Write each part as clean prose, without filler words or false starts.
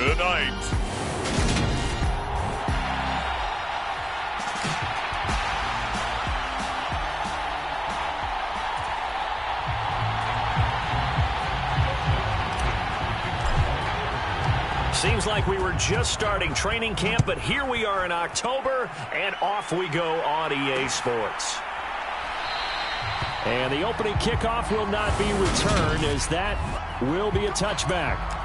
tonight. Seems like we were just starting training camp, but here we are in October, and off we go on EA Sports. And the opening kickoff will not be returned, as that will be a touchback.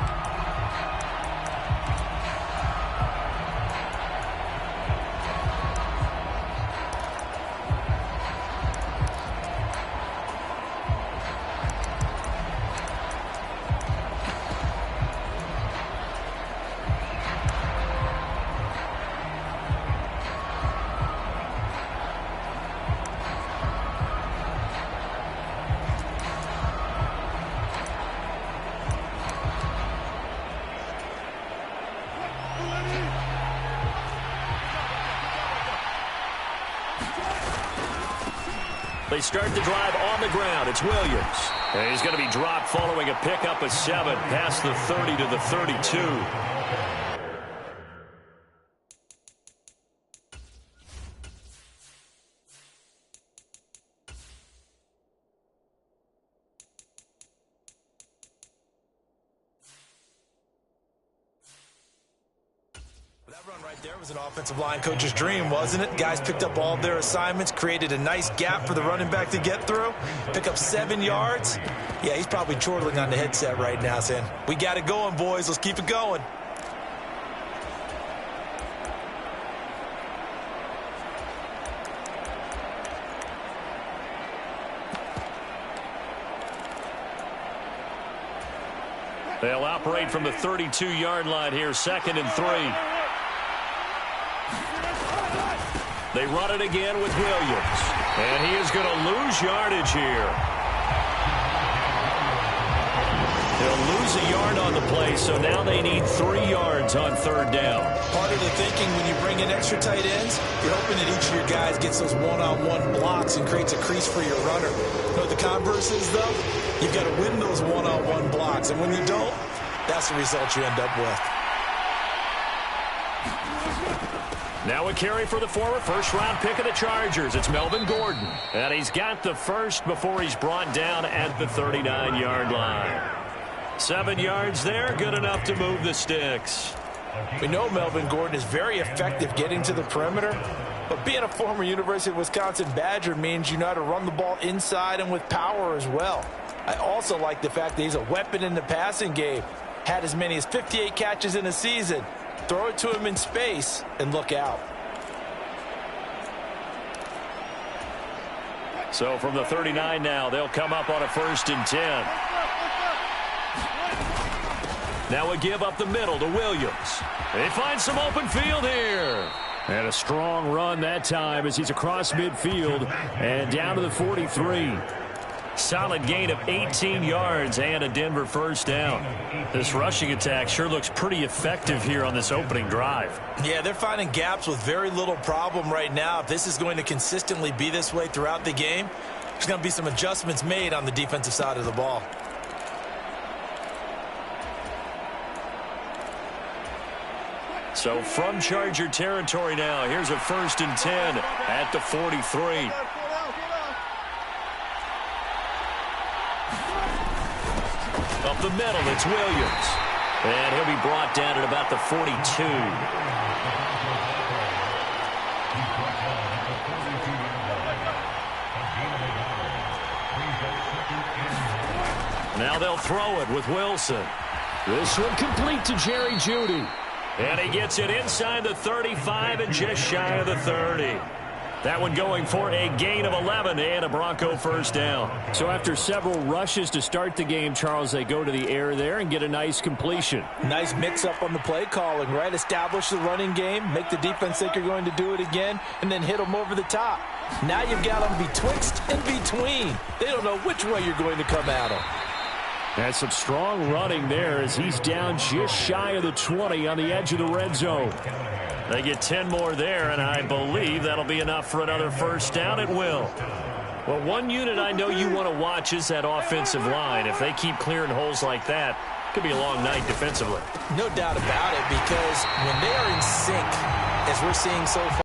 They start the drive on the ground. It's Williams. And he's going to be dropped following a pickup of 7 past the 30 to the 32. That run right there was an offensive line coach's dream, wasn't it? Guys picked up all their assignments, created a nice gap for the running back to get through, pick up 7 yards. Yeah, he's probably chortling on the headset right now saying, we got it going, boys. Let's keep it going. They'll operate from the 32-yard line here, 2nd and 3. They run it again with Williams. And he is going to lose yardage here. They'll lose a yard on the play, so now they need 3 yards on 3rd down. Part of the thinking when you bring in extra tight ends, you're hoping that each of your guys gets those one-on-one blocks and creates a crease for your runner. You know what the converse is, though? You've got to win those one-on-one blocks, and when you don't, that's the result you end up with. Now a carry for the former first-round pick of the Chargers. It's Melvin Gordon. And he's got the first before he's brought down at the 39-yard line. 7 yards there, good enough to move the sticks. We know Melvin Gordon is very effective getting to the perimeter, but being a former University of Wisconsin Badger means you know how to run the ball inside and with power as well. I also like the fact that he's a weapon in the passing game. Had as many as 58 catches in a season. Throw it to him in space and look out. So from the 39 now, they'll come up on a 1st and 10. Now a give up the middle to Williams. They find some open field here. And a strong run that time as he's across midfield and down to the 43. Solid gain of 18 yards and a Denver first down. This rushing attack sure looks pretty effective here on this opening drive. Yeah, they're finding gaps with very little problem right now. If this is going to consistently be this way throughout the game, there's going to be some adjustments made on the defensive side of the ball. So from Charger territory now, here's a 1st and 10 at the 43. Up the middle, it's Williams. And he'll be brought down at about the 42. Now they'll throw it with Wilson. This one complete to Jerry Jeudy. And he gets it inside the 35 and just shy of the 30. That one going for a gain of 11 and a Bronco first down. So after several rushes to start the game, Charles, they go to the air there and get a nice completion. Nice mix-up on the play calling, right? Establish the running game, make the defense think you're going to do it again, and then hit them over the top. Now you've got them betwixt and between. They don't know which way you're going to come at them. That's some strong running there as he's down just shy of the 20 on the edge of the red zone. They get 10 more there, and I believe that'll be enough for another first down. It will. Well, one unit I know you want to watch is that offensive line. If they keep clearing holes like that, Could be a long night defensively. No doubt about it, because when they are in sync, as we're seeing so far,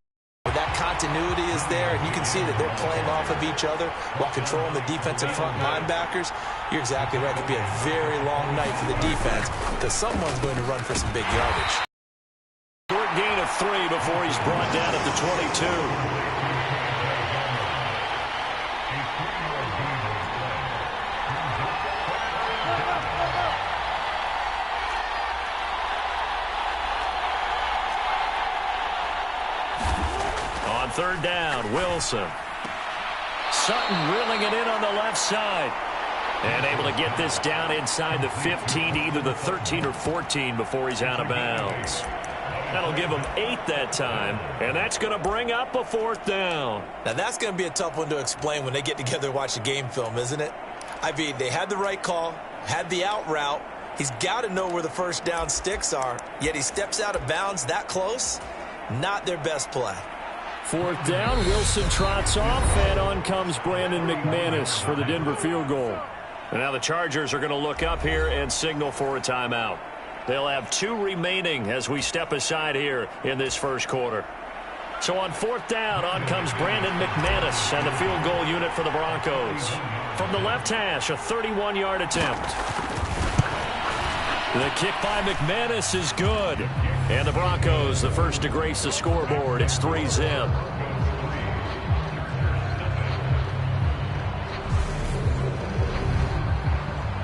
that continuity is there, and you can see that they're playing off of each other while controlling the defensive front linebackers. You're exactly right. It could be a very long night for the defense because someone's going to run for some big yardage. Short gain of 3 before he's brought down at the 22. On third down, Wilson. Sutton reeling it in on the left side. And able to get this down inside the 15 to either the 13 or 14 before he's out of bounds. That'll give him 8 that time, and that's going to bring up a 4th down. Now, that's going to be a tough one to explain when they get together and watch the game film, isn't it? I mean, they had the right call, had the out route. He's got to know where the first down sticks are, yet he steps out of bounds that close. Not their best play. 4th down, Wilson trots off, and on comes Brandon McManus for the Denver field goal. And now the Chargers are going to look up here and signal for a timeout. They'll have 2 remaining as we step aside here in this first quarter. So on 4th down, on comes Brandon McManus and the field goal unit for the Broncos. From the left hash, a 31-yard attempt. The kick by McManus is good. And the Broncos, the first to grace the scoreboard. It's 3-zip.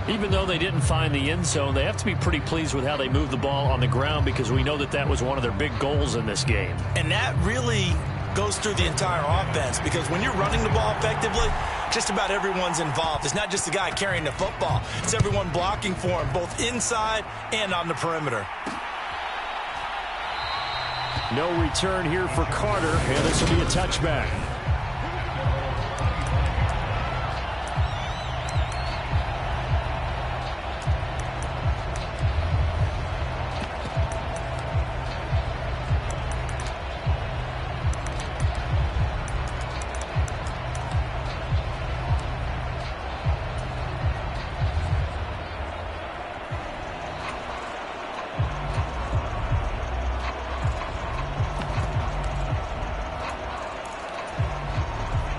Even though they didn't find the end zone, they have to be pretty pleased with how they moved the ball on the ground because we know that that was one of their big goals in this game. And that really goes through the entire offense because when you're running the ball effectively, just about everyone's involved. It's not just the guy carrying the football. It's everyone blocking for him, both inside and on the perimeter. No return here for Carter, and this will be a touchback.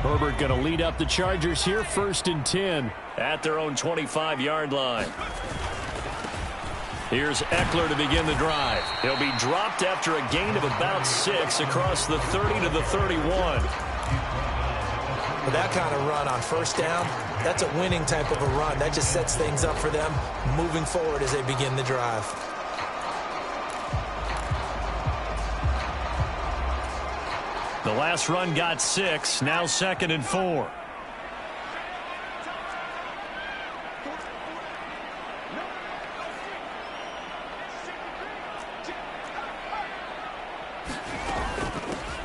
Herbert going to lead up the Chargers here, 1st and 10 at their own 25-yard line. Here's Eckler to begin the drive. He'll be dropped after a gain of about 6 across the 30 to the 31. With that kind of run on 1st down, that's a winning type of a run. That just sets things up for them moving forward as they begin the drive. The last run got 6, now 2nd and 4.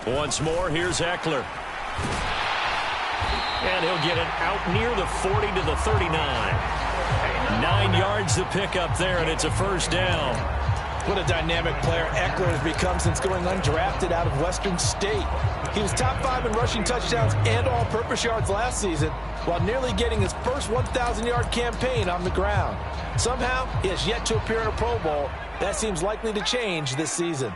Once more, here's Eckler. And he'll get it out near the 40 to the 39. 9 yards to pick up there, and it's a 1st down. What a dynamic player Eckler has become since going undrafted out of Western State. He was top 5 in rushing touchdowns and all-purpose yards last season while nearly getting his first 1,000-yard campaign on the ground. Somehow, he has yet to appear in a Pro Bowl. That seems likely to change this season.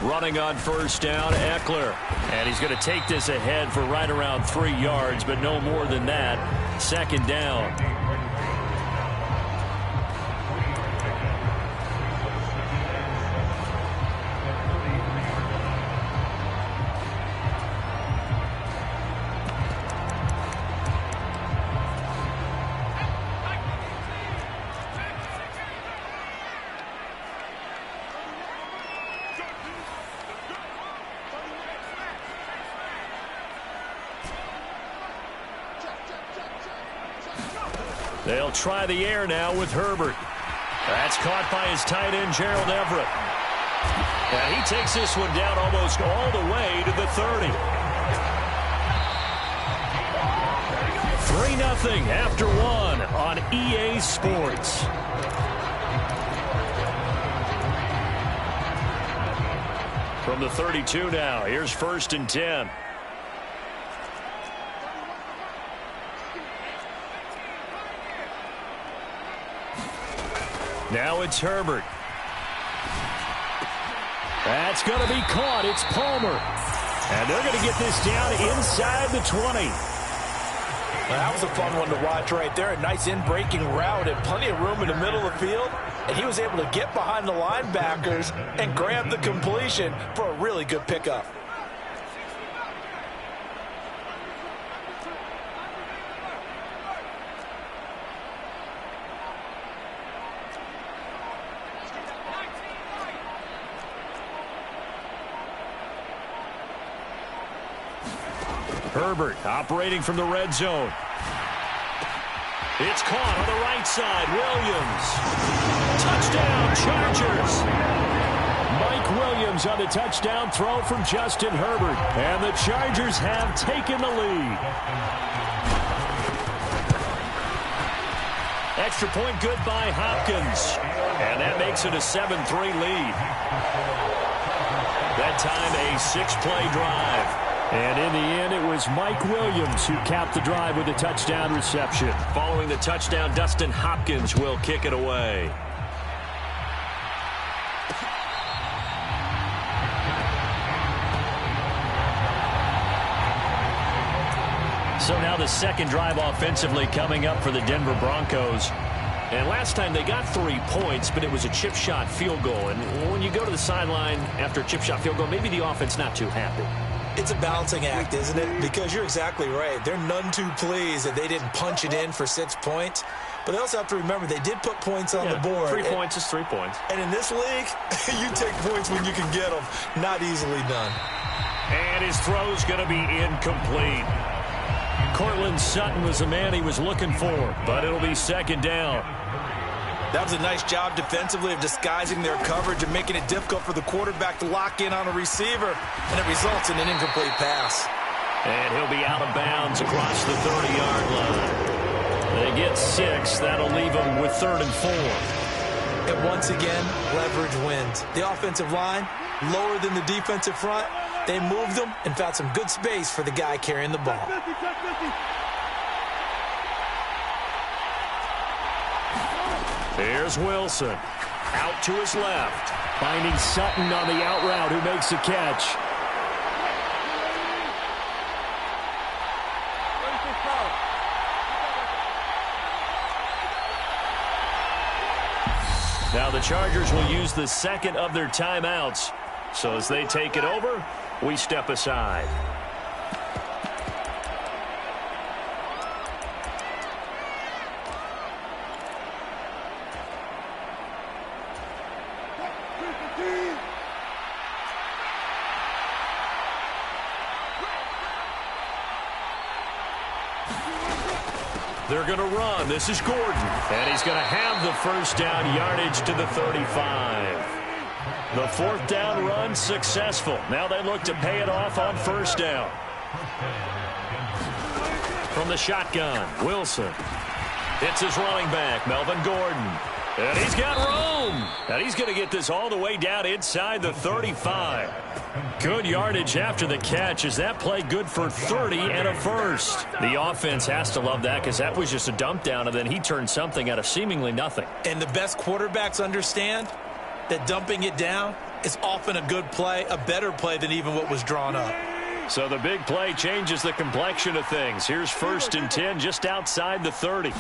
Running on 1st down, Eckler. And he's going to take this ahead for right around 3 yards, but no more than that. 2nd down. They'll try the air now with Herbert. That's caught by his tight end, Gerald Everett. And he takes this one down almost all the way to the 30. 3-0 after 1 on EA Sports. From the 32 now, here's 1st and 10. Now it's Herbert. That's going to be caught. It's Palmer. And they're going to get this down inside the 20. Well, that was a fun one to watch right there. A nice in-breaking route and plenty of room in the middle of the field. And he was able to get behind the linebackers and grab the completion for a really good pickup. Herbert operating from the red zone. It's caught on the right side. Williams. Touchdown, Chargers. Mike Williams on the touchdown throw from Justin Herbert. And the Chargers have taken the lead. Extra point good by Hopkins. And that makes it a 7-3 lead. That time a 6-play drive. And in the end, it was Mike Williams who capped the drive with a touchdown reception. Following the touchdown, Dustin Hopkins will kick it away. So now the second drive offensively coming up for the Denver Broncos. And last time they got 3 points, but it was a chip shot field goal. And when you go to the sideline after a chip shot field goal, maybe the offense not too happy. It's a balancing act, isn't it? Because you're exactly right. They're none too pleased that they didn't punch it in for 6 points. But they also have to remember they did put points on the board. 3 points is 3 points. And in this league, you take points when you can get them. Not easily done. And his throw's going to be incomplete. Cortland Sutton was the man he was looking for, but it'll be 2nd down. That was a nice job defensively of disguising their coverage and making it difficult for the quarterback to lock in on a receiver, and it results in an incomplete pass. And he'll be out of bounds across the 30-yard line. They get 6. That'll leave them with 3rd and 4. And once again, leverage wins. The offensive line, lower than the defensive front. They moved them and found some good space for the guy carrying the ball. Here's Wilson. Out to his left. Finding Sutton on the out route who makes the catch. Now the Chargers will use the second of their timeouts. So as they take it over, we step aside. They're going to run. This is Gordon. And he's going to have the 1st down yardage to the 35. The 4th down run successful. Now they look to pay it off on 1st down. From the shotgun, Wilson. Hits his running back, Melvin Gordon. And he's got room. And he's going to get this all the way down inside the 35. Good yardage after the catch. Is that play good for 30 and a 1st? The offense has to love that because that was just a dump down, and then he turned something out of seemingly nothing. And the best quarterbacks understand that dumping it down is often a good play, a better play than even what was drawn up. So the big play changes the complexion of things. Here's 1st and 10 just outside the 30.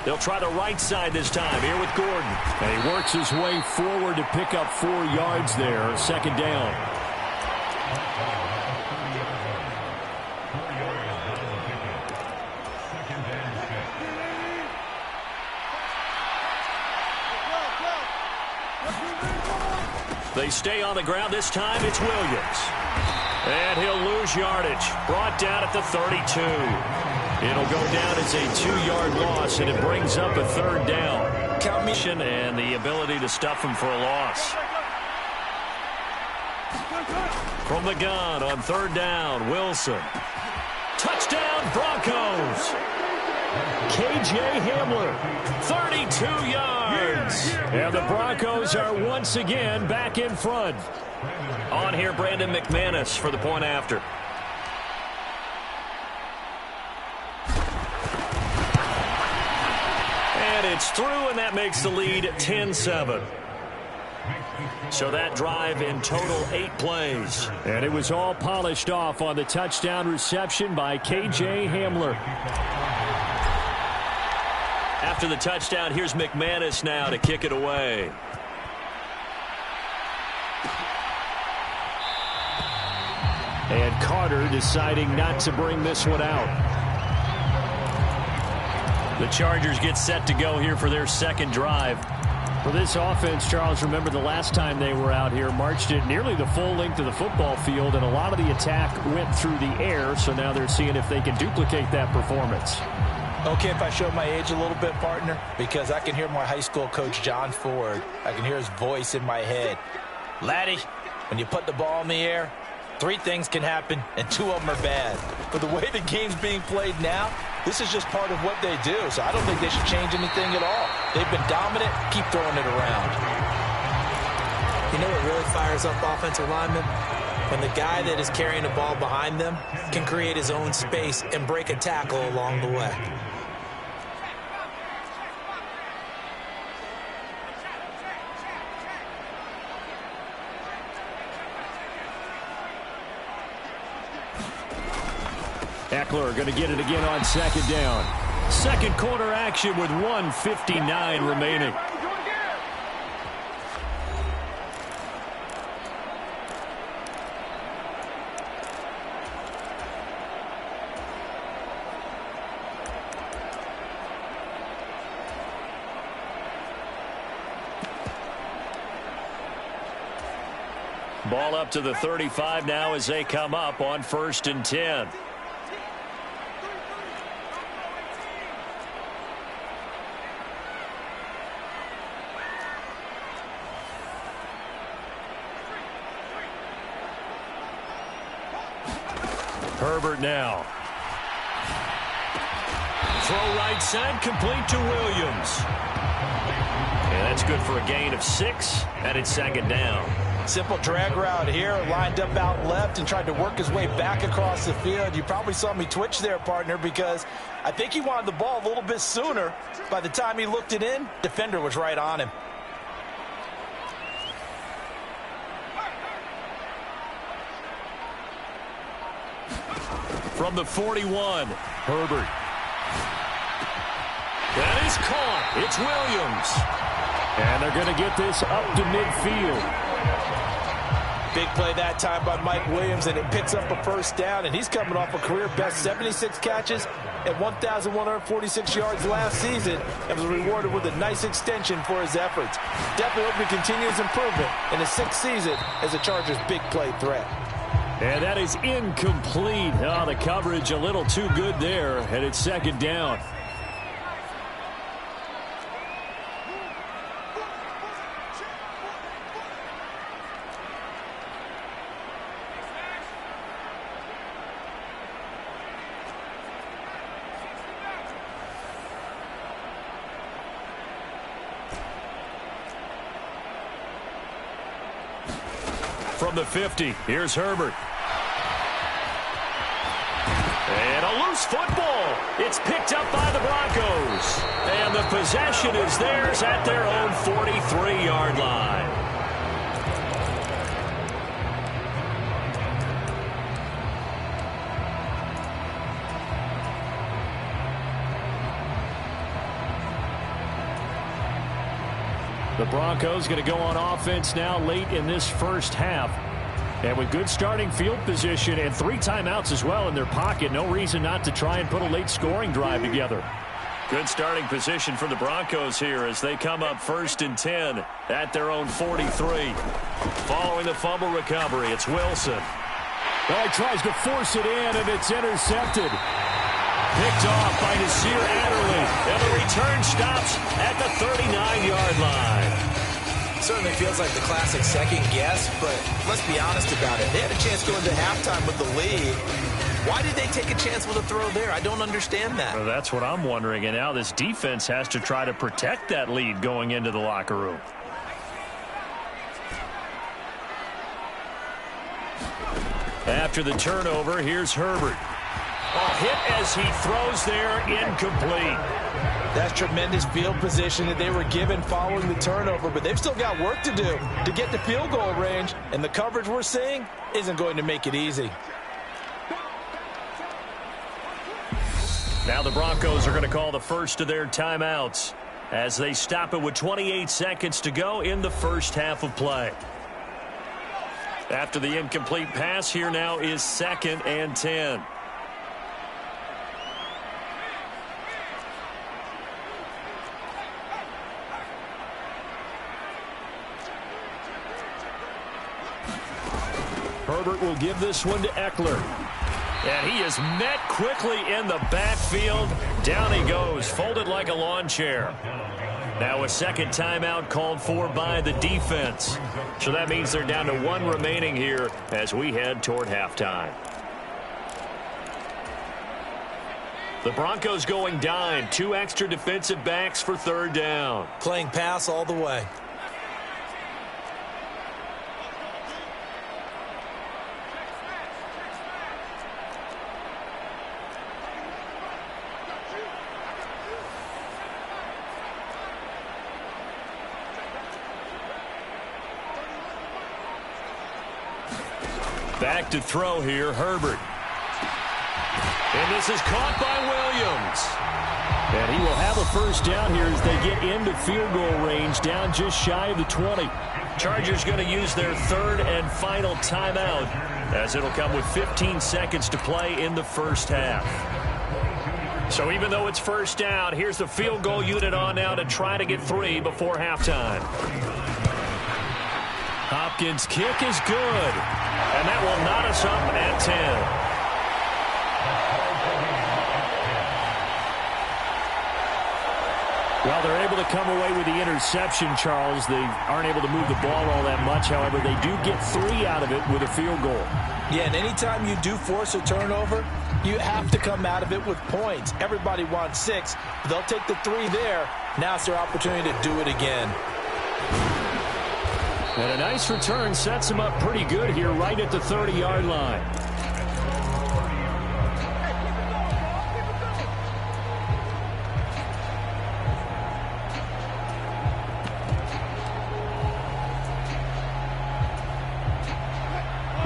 They'll try the right side this time here with Gordon. And he works his way forward to pick up 4 yards there. 2nd down. They stay on the ground. This time it's Williams. And he'll lose yardage. Brought down at the 32. It'll go down as a 2-yard loss, and it brings up a 3rd down. Count me and the ability to stuff him for a loss. From the gun on 3rd down, Wilson. Touchdown, Broncos. K.J. Hamler. 32 yards. And the Broncos are once again back in front. On here, Brandon McManus for the point after. And it's through, and that makes the lead 10-7. So that drive in total 8 plays. And it was all polished off on the touchdown reception by K.J. Hamler. After the touchdown, here's McManus now to kick it away. And Carter deciding not to bring this one out. The Chargers get set to go here for their second drive. For this offense, Charles, remember the last time they were out here, marched it nearly the full length of the football field, and a lot of the attack went through the air, so now they're seeing if they can duplicate that performance. Okay, if I show my age a little bit, partner, because I can hear my high school coach, John Ford. I can hear his voice in my head. Laddie, when you put the ball in the air, 3 things can happen, and 2 of them are bad. But the way the game's being played now, this is just part of what they do, so I don't think they should change anything at all. They've been dominant. Keep throwing it around. You know what really fires up offensive linemen? When the guy that is carrying the ball behind them can create his own space and break a tackle along the way. Eckler going to get it again on second down. Second quarter action with 1:59 remaining. Ball up to the 35 now as they come up on 1st and 10. Herbert now. Throw right side, complete to Williams. And that's good for a gain of 6, and it's second down. Simple drag route here, lined up out left and tried to work his way back across the field. You probably saw me twitch there, partner, because I think he wanted the ball a little bit sooner. By the time he looked it in, defender was right on him. From the 41, Herbert. That is caught. It's Williams. And they're going to get this up to midfield. Big play that time by Mike Williams, and it picks up a first down, and he's coming off a career-best 76 catches and 1,146 yards last season and was rewarded with a nice extension for his efforts. Definitely hope he continues improvement in his 6th season as a Chargers' big play threat. And that is incomplete. Oh, the coverage a little too good there, and it's second down. From the 50, here's Herbert. And a loose football. It's picked up by the Broncos. And the possession is theirs at their own 43-yard line. The Broncos going to go on offense now late in this first half. And with good starting field position and 3 timeouts as well in their pocket, no reason not to try and put a late scoring drive together. Good starting position for the Broncos here as they come up 1st and 10 at their own 43. Following the fumble recovery, it's Wilson. Well, he tries to force it in, and it's intercepted. Picked off by Nasir Adderley. And the return stops at the 39-yard line. Certainly feels like the classic second guess, but let's be honest about it. They had a chance to go into halftime with the lead, Why did they take a chance with a throw there? I don't understand that. Well, that's what I'm wondering. And now this defense has to try to protect that lead going into the locker room. After the turnover, here's Herbert. Oh, hit as he throws there, incomplete. That's tremendous field position that they were given following the turnover, but they've still got work to do to get to field goal range, and the coverage we're seeing isn't going to make it easy. Now the Broncos are going to call the first of their timeouts as they stop it with 28 seconds to go in the first half of play. After the incomplete pass, here now is 2nd and 10. Herbert will give this one to Eckler. And he is met quickly in the backfield. Down he goes, folded like a lawn chair. Now a second timeout called for by the defense. So that means they're down to 1 remaining here as we head toward halftime. The Broncos going dime. 2 extra defensive backs for 3rd down. Playing pass all the way. Back to throw here, Herbert. And this is caught by Williams. And he will have a first down here as they get into field goal range, down just shy of the 20. Chargers going to use their 3rd and final timeout as it'll come with 15 seconds to play in the first half. So even though it's first down, here's the field goal unit on now to try to get 3 before halftime. Hopkins' kick is good. And that will knot us up at 10. Well, they're able to come away with the interception, Charles. They aren't able to move the ball all that much. However, they do get 3 out of it with a field goal. Yeah, and anytime you do force a turnover, you have to come out of it with points. Everybody wants 6. They'll take the 3 there. Now it's their opportunity to do it again. And a nice return sets him up pretty good here right at the 30-yard line.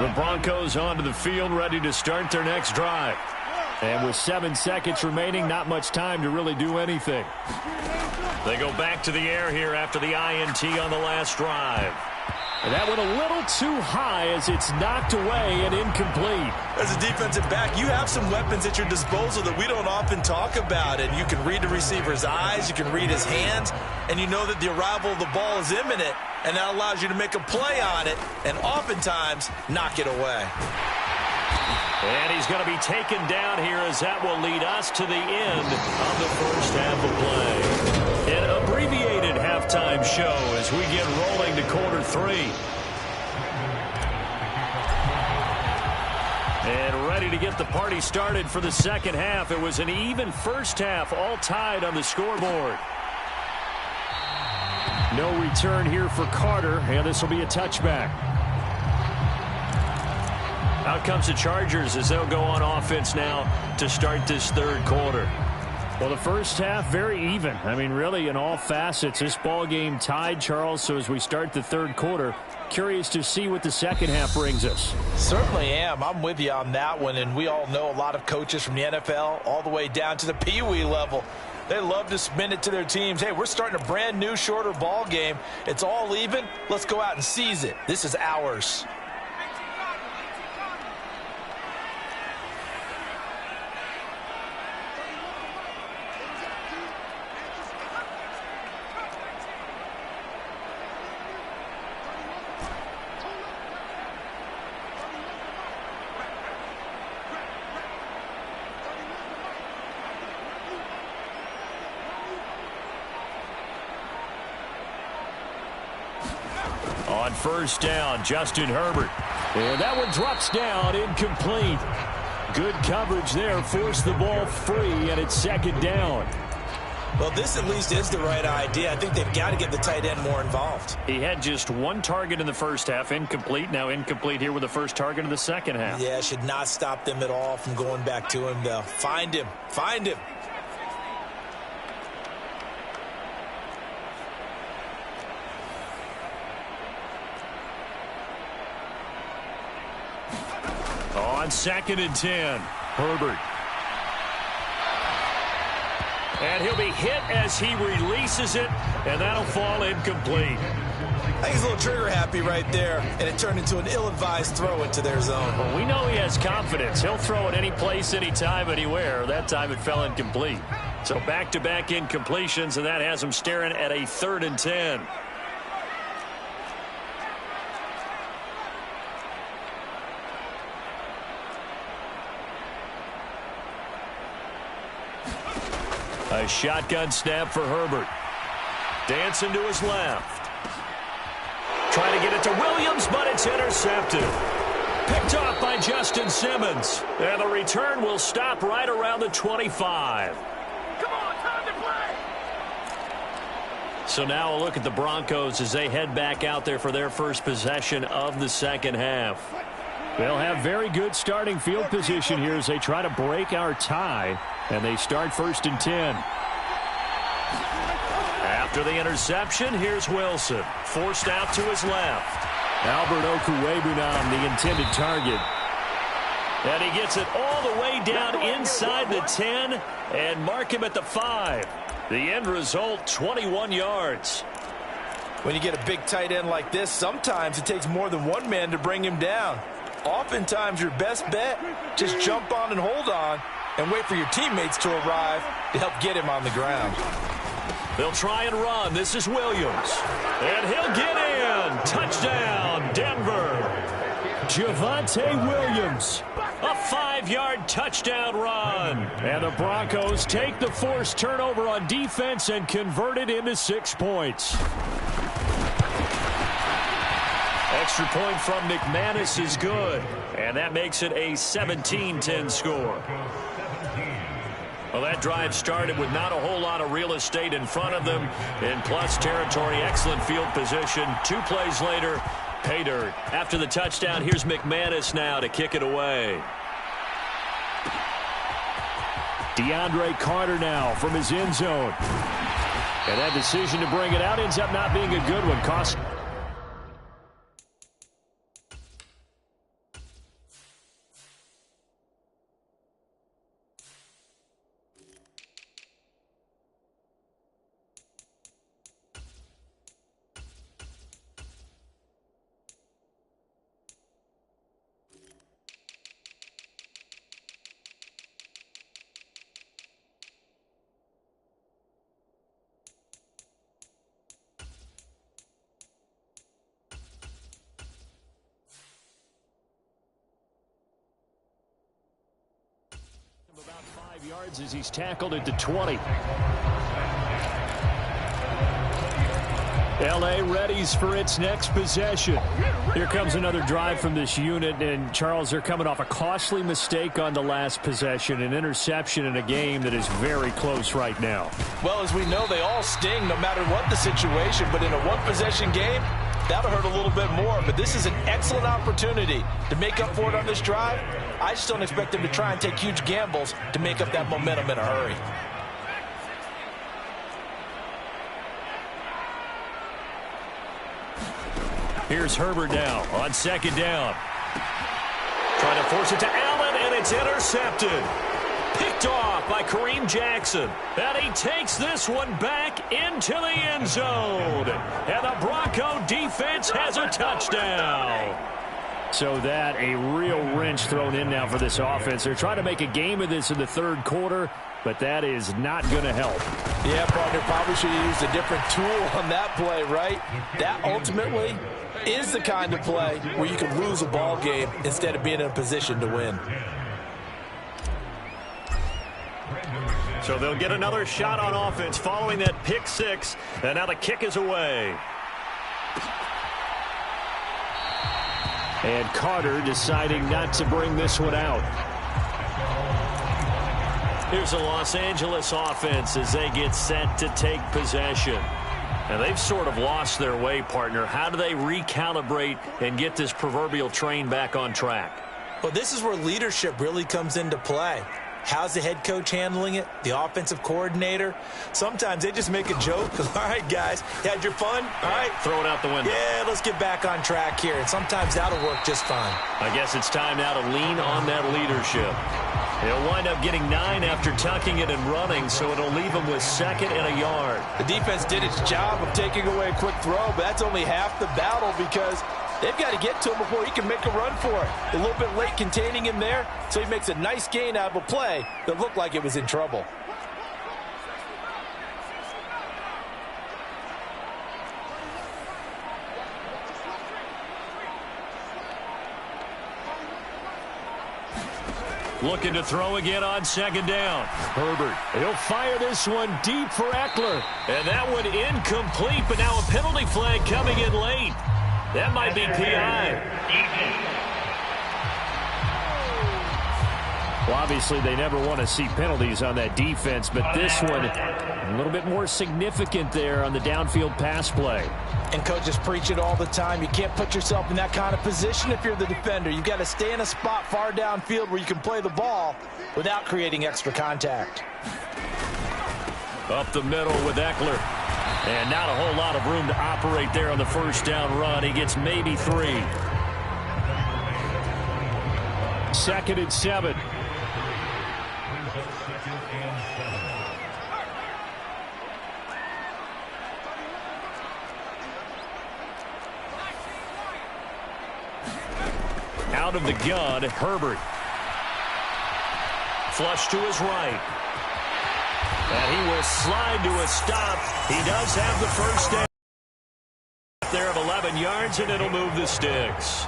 The Broncos onto the field, ready to start their next drive. And with 7 seconds remaining, not much time to really do anything. They go back to the air here after the INT on the last drive. And that went a little too high as it's knocked away and incomplete. As a defensive back, you have some weapons at your disposal that we don't often talk about. And you can read the receiver's eyes, you can read his hands, and you know that the arrival of the ball is imminent. And that allows you to make a play on it and oftentimes knock it away. And he's going to be taken down here as that will lead us to the end of the first half of play. An abbreviated halftime show as we get rolling to quarter 3. And ready to get the party started for the second half. It was an even first half, all tied on the scoreboard. No return here for Carter, and this will be a touchback. Out comes the Chargers as they'll go on offense now to start this third quarter. Well, the first half, very even. I mean, really, in all facets, this ball game tied, Charles. So as we start the third quarter, curious to see what the second half brings us. Certainly am. I'm with you on that one. And we all know a lot of coaches from the NFL all the way down to the Pee-wee level. They love to spin it to their teams. Hey, we're starting a brand new, shorter ball game. It's all even. Let's go out and seize it. This is ours. On first down, Justin Herbert. And that one drops down, incomplete. Good coverage there. Forced the ball free, and it's second down. Well, this at least is the right idea. I think they've got to get the tight end more involved. He had just one target in the first half, incomplete. Now incomplete here with the first target in the second half. Yeah, should not stop them at all from going back to him, though. Find him. Find him. On 2nd and 10, Herbert. And he'll be hit as he releases it, and that'll fall incomplete. I think he's a little trigger happy right there, and it turned into an ill-advised throw into their zone. Well, we know he has confidence. He'll throw it any place, anytime, anywhere. That time it fell incomplete. So back-to-back incompletions, and that has him staring at a 3rd and 10. A shotgun snap for Herbert. Dancing to his left. Trying to get it to Williams, but it's intercepted. Picked off by Justin Simmons. And the return will stop right around the 25. Come on, time to play. So now a look at the Broncos as they head back out there for their first possession of the second half. They'll have very good starting field position here as they try to break our tie. And they start 1st and 10. After the interception, here's Wilson. Forced out to his left. Albert Okwuegbunam, the intended target. And he gets it all the way down inside the 10 and mark him at the 5. The end result, 21 yards. When you get a big tight end like this, sometimes it takes more than one man to bring him down. Oftentimes, your best bet, just jump on and hold on and wait for your teammates to arrive to help get him on the ground. They'll try and run. This is Williams. And he'll get in. Touchdown, Denver. Javonte Williams. A 5-yard touchdown run. And the Broncos take the forced turnover on defense and convert it into 6 points. Extra point from McManus is good. And that makes it a 17-10 score. Well, that drive started with not a whole lot of real estate in front of them. In plus territory, excellent field position. 2 plays later, pay dirt. After the touchdown, here's McManus now to kick it away. DeAndre Carter now from his end zone. And that decision to bring it out ends up not being a good one. Cost. About 5 yards as he's tackled at the 20. L.A. readies for its next possession. Here comes another drive from this unit, and Charles, they're coming off a costly mistake on the last possession, an interception in a game that is very close right now. Well, as we know, they all sting no matter what the situation, but in a one-possession game, that'll hurt a little bit more. But this is an excellent opportunity to make up for it on this drive. I just don't expect them to try and take huge gambles to make up that momentum in a hurry. Here's Herbert now on 2nd down. Trying to force it to Allen, and it's intercepted. Picked off by Kareem Jackson. And he takes this one back into the end zone. And the Bronco defense has a touchdown. So that a real wrench thrown in now for this offense. They're trying to make a game of this in the 3rd quarter, but that is not going to help. Yeah, partner, probably should have used a different tool on that play, right? That ultimately is the kind of play where you can lose a ball game instead of being in a position to win. So they'll get another shot on offense following that pick 6, and now the kick is away. And Carter deciding not to bring this one out. Here's the Los Angeles offense as they get set to take possession. And they've sort of lost their way, partner. How do they recalibrate and get this proverbial train back on track? Well, this is where leadership really comes into play. How's the head coach handling it? The offensive coordinator? Sometimes they just make a joke. All right, guys, you had your fun? All right. Throw it out the window. Yeah, let's get back on track here. And sometimes that'll work just fine. I guess it's time now to lean on that leadership. They'll wind up getting 9 after tucking it and running, so it'll leave them with 2nd and a yard. The defense did its job of taking away a quick throw, but that's only half the battle because they've got to get to him before he can make a run for it. A little bit late containing him there, so he makes a nice gain out of a play that looked like it was in trouble. Looking to throw again on 2nd down. Herbert, he'll fire this one deep for Eckler. And that one incomplete, but now a penalty flag coming in late. That might be PI. Well, obviously, they never want to see penalties on that defense, but this one a little bit more significant there on the downfield pass play. And coaches preach it all the time. You can't put yourself in that kind of position if you're the defender. You've got to stay in a spot far downfield where you can play the ball without creating extra contact. Up the middle with Eckler. And not a whole lot of room to operate there on the 1st down run. He gets maybe 3. 2nd and 7. Out of the gun, Herbert. Flush to his right. And he will slide to a stop. He does have the 1st down there of 11 yards, and it'll move the sticks.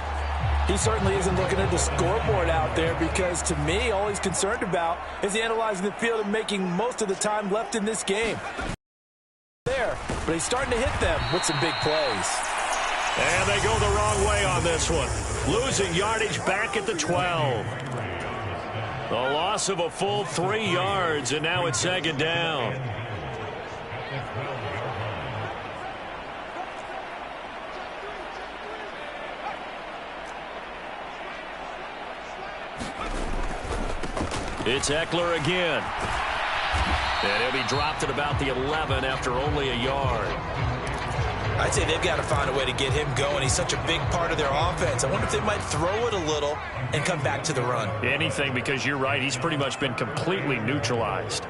He certainly isn't looking at the scoreboard out there because, to me, all he's concerned about is analyzing the field and making most of the time left in this game. There, but he's starting to hit them with some big plays. And they go the wrong way on this one. Losing yardage back at the 12. The loss of a full 3 yards, and now it's 2nd down. It's Eckler again. And he'll be dropped at about the 11 after only a yard. I'd say they've got to find a way to get him going. He's such a big part of their offense. I wonder if they might throw it a little and come back to the run. Anything, because you're right. He's pretty much been completely neutralized.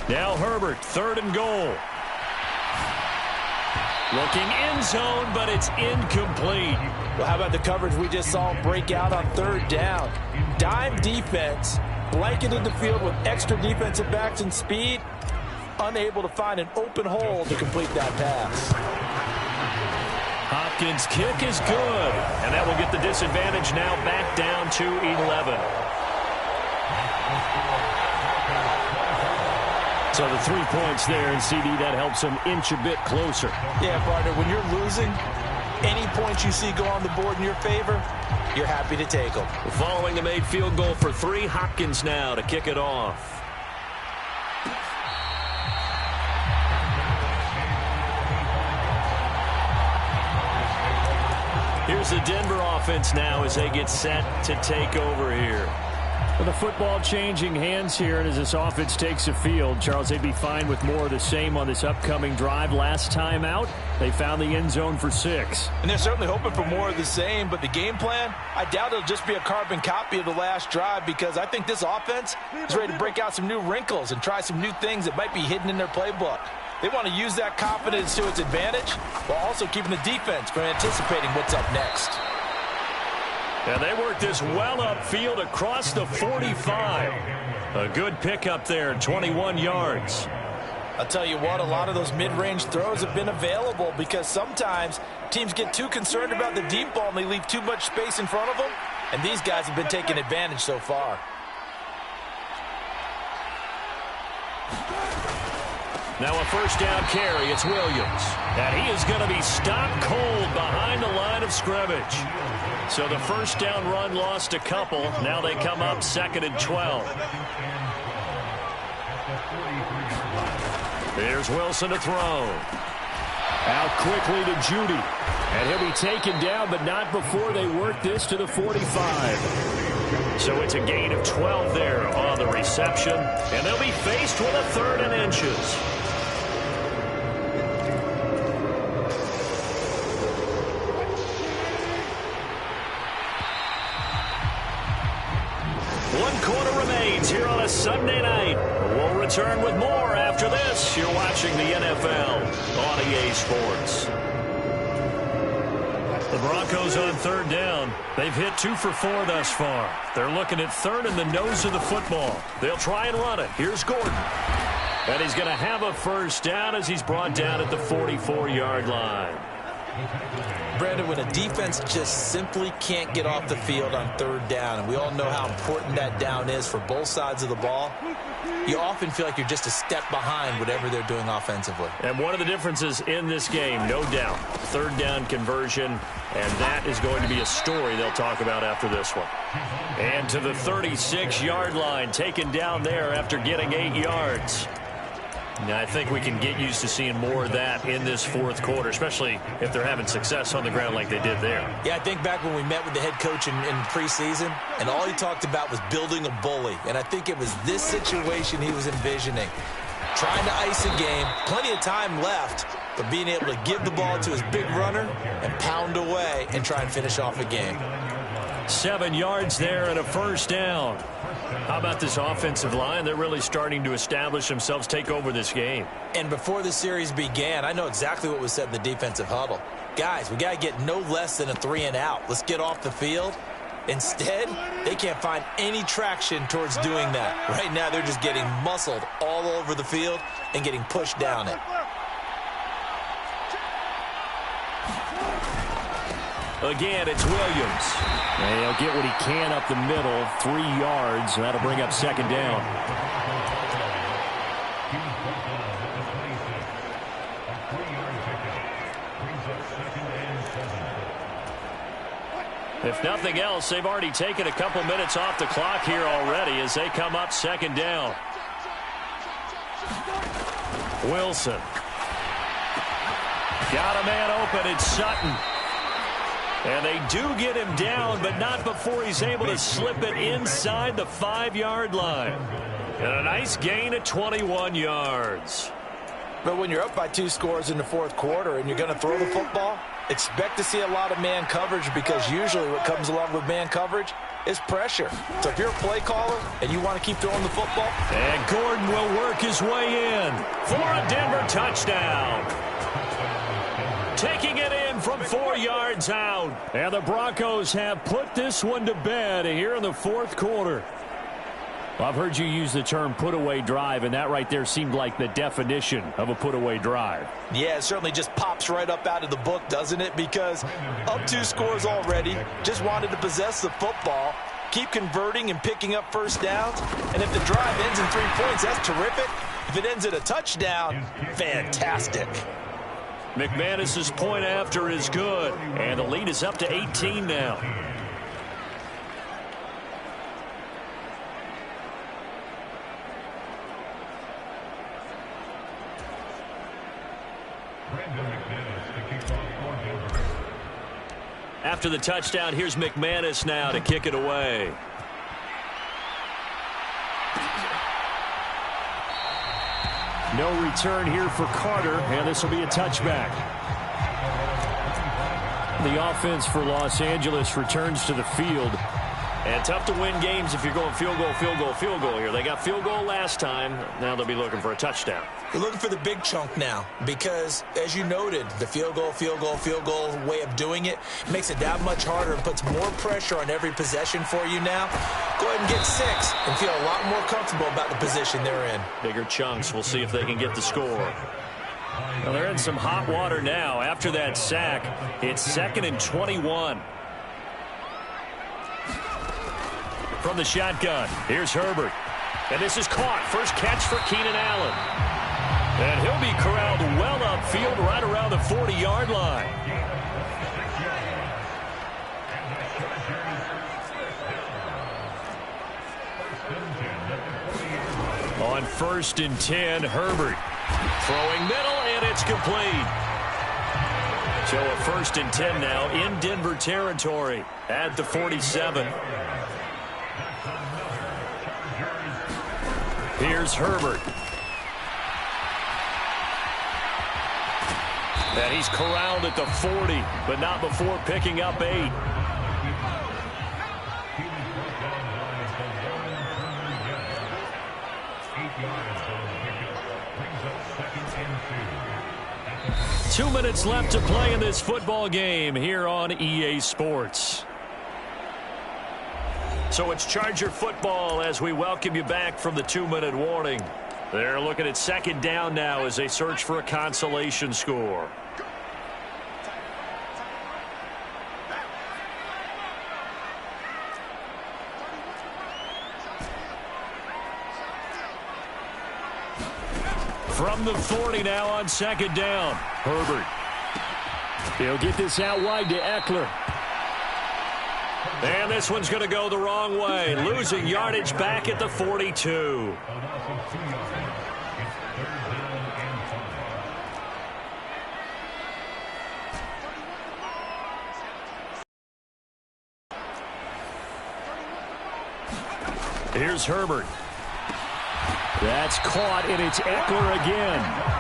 Now Herbert, 3rd and goal. Looking end zone, but it's incomplete. Well, how about the coverage we just saw him break out on 3rd down? Dime defense, blanketed the field with extra defensive backs and speed, unable to find an open hole to complete that pass. Hopkins' kick is good, and that will get the disadvantage now back down to 11. So the 3 points there, and CD, that helps them inch a bit closer. Yeah, partner, when you're losing, any points you see go on the board in your favor, you're happy to take them. Following the made field goal for 3, Hopkins now to kick it off. Here's the Denver offense now as they get set to take over here. Well, the football changing hands here, and as this offense takes the field, Charles, they'd be fine with more of the same on this upcoming drive. Last time out, they found the end zone for 6. And they're certainly hoping for more of the same, but the game plan, I doubt it'll just be a carbon copy of the last drive because I think this offense is ready to break out some new wrinkles and try some new things that might be hidden in their playbook. They want to use that confidence to its advantage while also keeping the defense from anticipating what's up next. And they work this well upfield across the 45. A good pickup there, 21 yards. I'll tell you what, a lot of those mid-range throws have been available because sometimes teams get too concerned about the deep ball and they leave too much space in front of them, And these guys have been taking advantage so far. Now a first down carry. It's Williams. And he is going to be stopped cold behind the line of scrimmage. So the first down run lost a couple. Now they come up 2nd and 12. Here's Wilson to throw. Out quickly to Judy. And he'll be taken down, but not before they work this to the 45. So it's a gain of 12 there on the reception. And they'll be faced with a 3rd and inches. One quarter remains here on a Sunday night. We'll return with more after this. You're watching the NFL on EA Sports. The Broncos on 3rd down. They've hit 2 for 4 thus far. They're looking at 3rd and the nose of the football. They'll try and run it. Here's Gordon. And he's going to have a first down as he's brought down at the 44-yard line. Brandon, when a defense just simply can't get off the field on 3rd down, and we all know how important that down is for both sides of the ball, you often feel like you're just a step behind whatever they're doing offensively. And one of the differences in this game, no doubt, 3rd down conversion, and that is going to be a story they'll talk about after this one. And to the 36-yard line, taken down there after getting 8 yards. Now, I think we can get used to seeing more of that in this 4th quarter, especially if they're having success on the ground like they did there. Yeah, I think back when we met with the head coach in preseason, and all he talked about was building a bully. And I think it was this situation he was envisioning. Trying to ice a game, plenty of time left, but being able to give the ball to his big runner and pound away and try and finish off a game. 7 yards there and a first down. How about this offensive line? They're really starting to establish themselves, take over this game. And before the series began, I know exactly what was said in the defensive huddle. Guys, we got to get no less than a 3 and out. Let's get off the field. Instead, they can't find any traction towards doing that. Right now, they're just getting muscled all over the field and getting pushed down it. Again, it's Williams. And he'll get what he can up the middle, 3 yards, and that'll bring up 2nd down. If nothing else, they've already taken a couple minutes off the clock here already as they come up 2nd down. Wilson. Got a man open. It's Sutton. And they do get him down, but not before he's able to slip it inside the 5-yard line. And a nice gain of 21 yards. But when you're up by 2 scores in the 4th quarter and you're going to throw the football, expect to see a lot of man coverage, because usually what comes along with man coverage is pressure. So if you're a play caller and you want to keep throwing the football. And Gordon will work his way in for a Denver touchdown. Taking it in from 4 yards out. And the Broncos have put this one to bed here in the 4th quarter. Well, I've heard you use the term put-away drive, and that right there seemed like the definition of a put-away drive. Yeah, it certainly just pops right up out of the book, doesn't it? Because up 2 scores already, just wanted to possess the football, keep converting and picking up first downs. And if the drive ends in 3 points, that's terrific. If it ends in a touchdown, fantastic. McManus's point after is good, and the lead is up to 18 now. After the touchdown, here's McManus now to kick it away. No return here for Carter, and this will be a touchback. The offense for Los Angeles returns to the field. And tough to win games if you're going field goal, field goal, field goal here. They got field goal last time. Now they'll be looking for a touchdown. They're looking for the big chunk now because, as you noted, the field goal way of doing it makes it that much harder and puts more pressure on every possession for you now. Go ahead and get 6 and feel a lot more comfortable about the position they're in. Bigger chunks. We'll see if they can get the score. Well, they're in some hot water now. After that sack, it's 2nd and 21. from the shotgun. Here's Herbert. And this is caught. First catch for Keenan Allen. And he'll be corralled well upfield right around the 40-yard line. On 1st and 10, Herbert. Throwing middle, and it's complete. So a 1st and 10 now in Denver territory at the 47. Here's Herbert. And he's corralled at the 40, but not before picking up 8. Two minutes left to play in this football game here on EA Sports. So it's Charger football as we welcome you back from the 2-minute warning. They're looking at 2nd down now as they search for a consolation score. From the 40 now on 2nd down. Herbert. He'll get this out wide to Eckler. And this one's going to go the wrong way. Losing yardage back at the 42. Here's Herbert. That's caught, and it's Eckler again.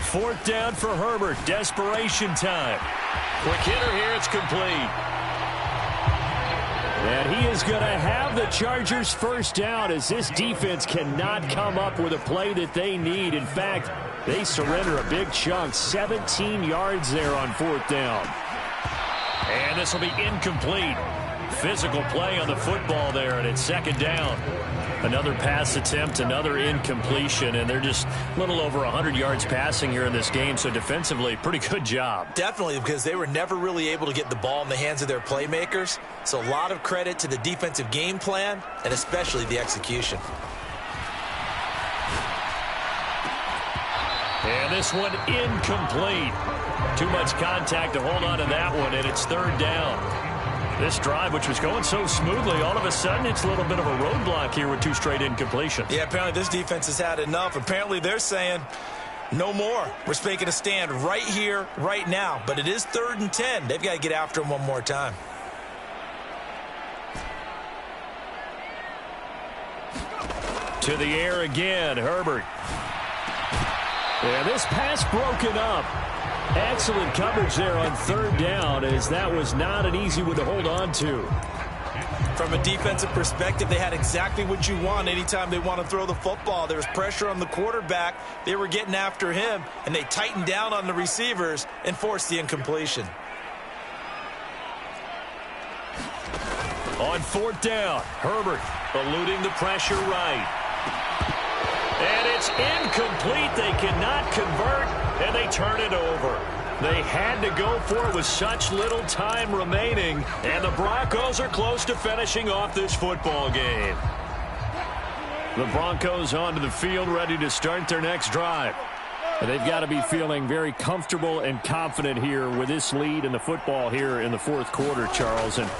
Fourth down for Herbert. Desperation time. Quick hitter here. It's complete. And he is going to have the Chargers first down as this defense cannot come up with a play that they need. In fact, they surrender a big chunk. 17 yards there on 4th down. And this will be incomplete. Physical play on the football there, and it's 2nd down. Another pass attempt, another incompletion, and they're just a little over 100 yards passing here in this game, so defensively, pretty good job. Definitely, because they were never really able to get the ball in the hands of their playmakers, so a lot of credit to the defensive game plan, and especially the execution. And this one incomplete. Too much contact to hold on to that one, and it's 3rd down. This drive, which was going so smoothly, all of a sudden it's a little bit of a roadblock here with 2 straight incompletions. Yeah, apparently this defense has had enough. Apparently they're saying, no more. We're making a stand right here, right now. But it is 3rd and 10. They've got to get after him one more time. To the air again, Herbert. Yeah, this pass broken up. Excellent coverage there on 3rd down, as that was not an easy one to hold on to. From a defensive perspective, they had exactly what you want anytime they want to throw the football. There was pressure on the quarterback. They were getting after him, and they tightened down on the receivers and forced the incompletion. On 4th down, Herbert eluding the pressure right. And it's incomplete. They cannot convert, and they turn it over. They had to go for it with such little time remaining, and the Broncos are close to finishing off this football game. The Broncos onto the field, ready to start their next drive. And they've got to be feeling very comfortable and confident here with this lead in the football here in the 4th quarter, Charles. And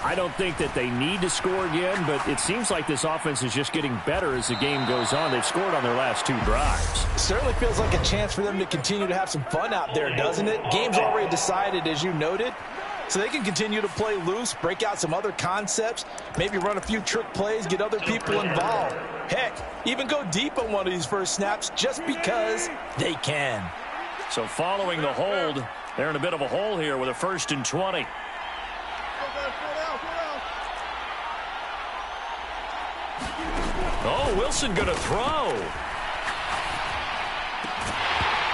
I don't think that they need to score again, but it seems like this offense is just getting better as the game goes on. They've scored on their last 2 drives. It certainly feels like a chance for them to continue to have some fun out there, doesn't it? Game's already decided, as you noted, so they can continue to play loose, break out some other concepts, maybe run a few trick plays, get other people involved. Heck, even go deep on one of these first snaps just because they can. So following the hold, they're in a bit of a hole here with a 1st and 20. Oh, Wilson going to throw.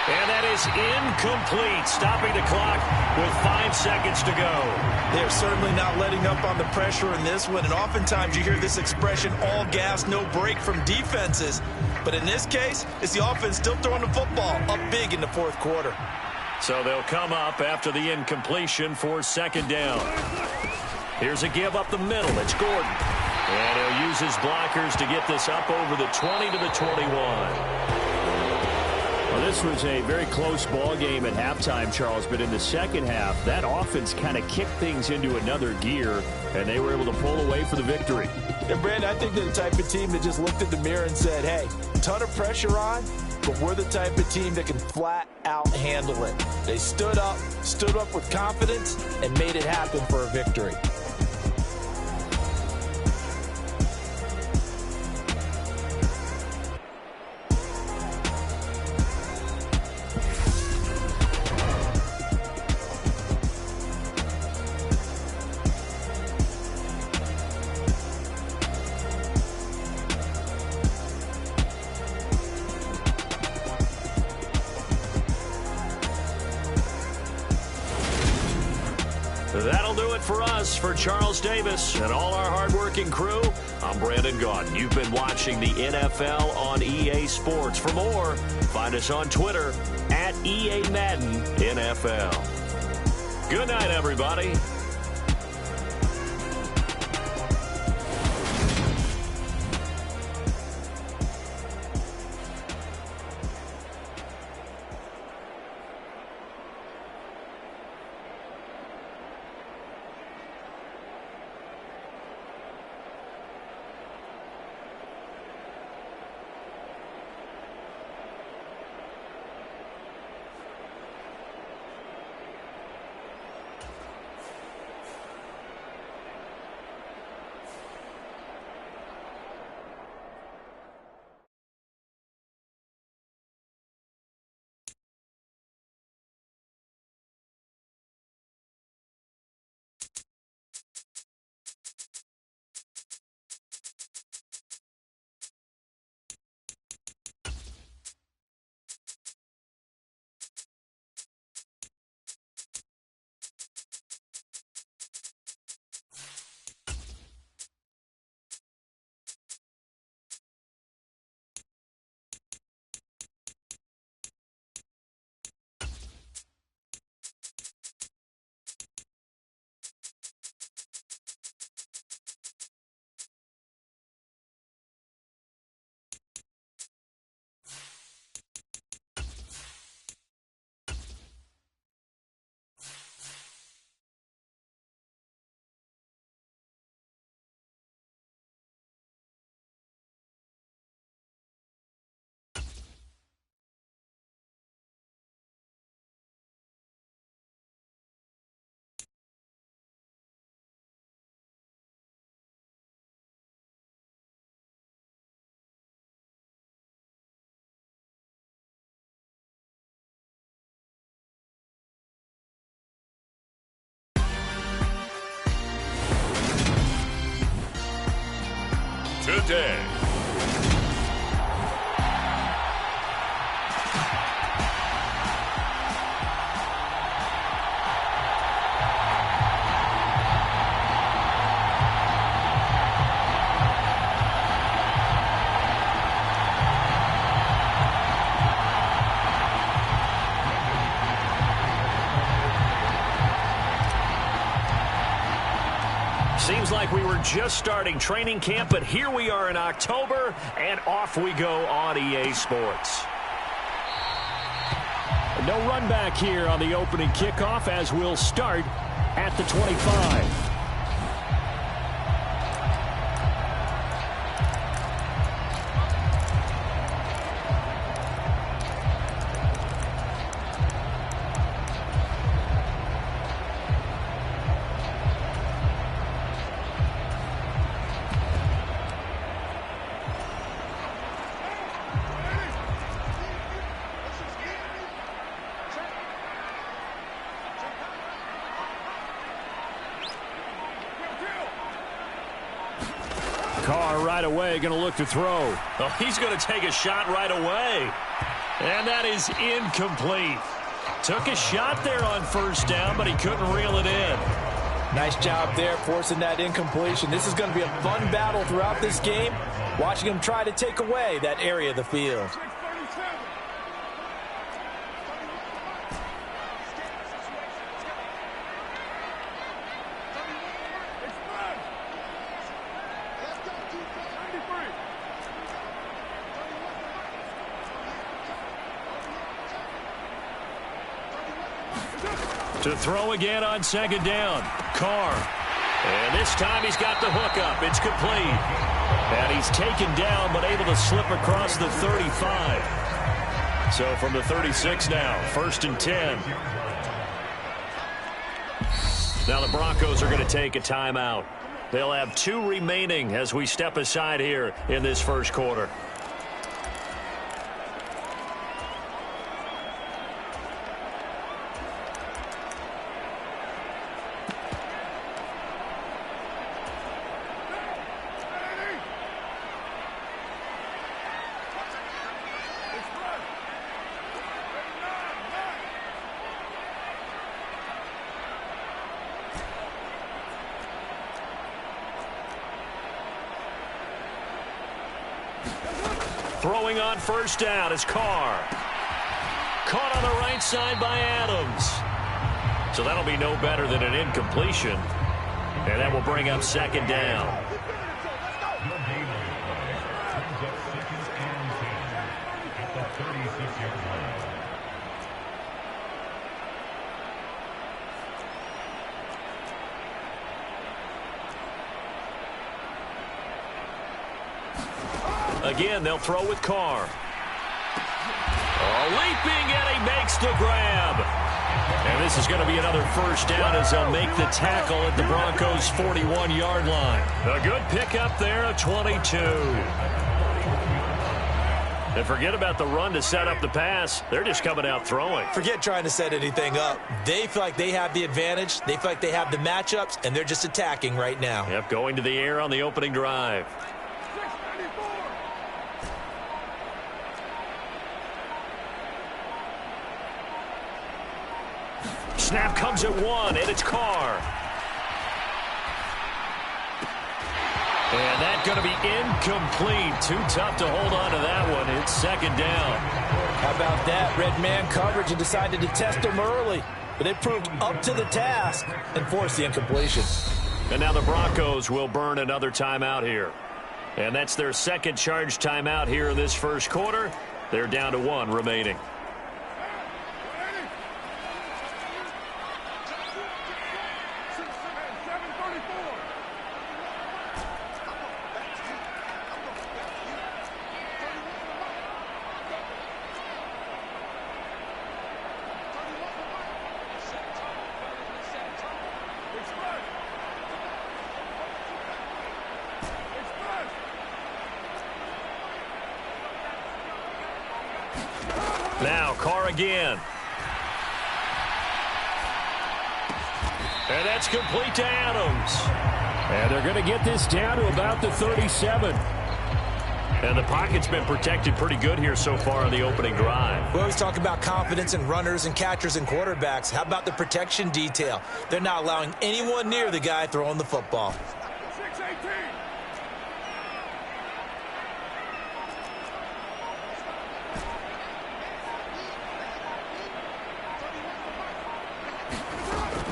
And that is incomplete, stopping the clock with 5 seconds to go. They're certainly not letting up on the pressure in this one, and oftentimes you hear this expression, all gas, no break from defenses. But in this case, it's the offense still throwing the football up big in the fourth quarter. So they'll come up after the incompletion for second down. Here's a give up the middle. It's Gordon. And he'll use his blockers to get this up over the 20 to the 21. Well, this was a very close ball game at halftime, Charles, but in the second half, that offense kind of kicked things into another gear, and they were able to pull away for the victory. And, Brandon, I think they're the type of team that just looked at the mirror and said, hey, ton of pressure on, but we're the type of team that can flat out handle it. They stood up with confidence, and made it happen for a victory. That'll do it for us. For Charles Davis and all our hardworking crew, I'm Brandon Gaudin. You've been watching the NFL on EA Sports. For more, find us on Twitter at EA Madden NFL. Good night, everybody. Today. Seems like we were just starting training camp, but here we are in October, and off we go on EA Sports. No run back here on the opening kickoff, as we'll start at the 25. Carr right away, going to look to throw. Oh, he's going to take a shot right away. And that is incomplete. Took a shot there on first down, but he couldn't reel it in. Nice job there forcing that incompletion. This is going to be a fun battle throughout this game. Watching him try to take away that area of the field. To throw again on second down. Carr. And this time he's got the hookup. It's complete. And he's taken down but able to slip across the 35. So from the 36 now, 1st and 10. Now the Broncos are going to take a timeout. They'll have 2 remaining as we step aside here in this first quarter. Throwing on first down is Carr. Caught on the right side by Adams. So that'll be no better than an incompletion. And that will bring up second down. Again, they'll throw with Carr. Leaping, and he makes the grab. And this is going to be another first down as they'll make the tackle at the Broncos' 41-yard line. A good pickup there, a 22. And forget about the run to set up the pass. They're just coming out throwing. Forget trying to set anything up. They feel like they have the advantage. They feel like they have the matchups, and they're just attacking right now. Yep, going to the air on the opening drive. Snap comes at 1, and it's Carr. And that's going to be incomplete. Too tough to hold on to that one. It's second down. How about that? Red man coverage and decided to test him early. But they proved up to the task and forced the incompletion. And now the Broncos will burn another timeout here. And that's their second charge timeout here in this first quarter. They're down to 1 remaining. Now Carr again. And that's complete to Adams. And they're going to get this down to about the 37. And the pocket's been protected pretty good here so far on the opening drive. We always talk about confidence in runners and catchers and quarterbacks. How about the protection detail? They're not allowing anyone near the guy throwing the football.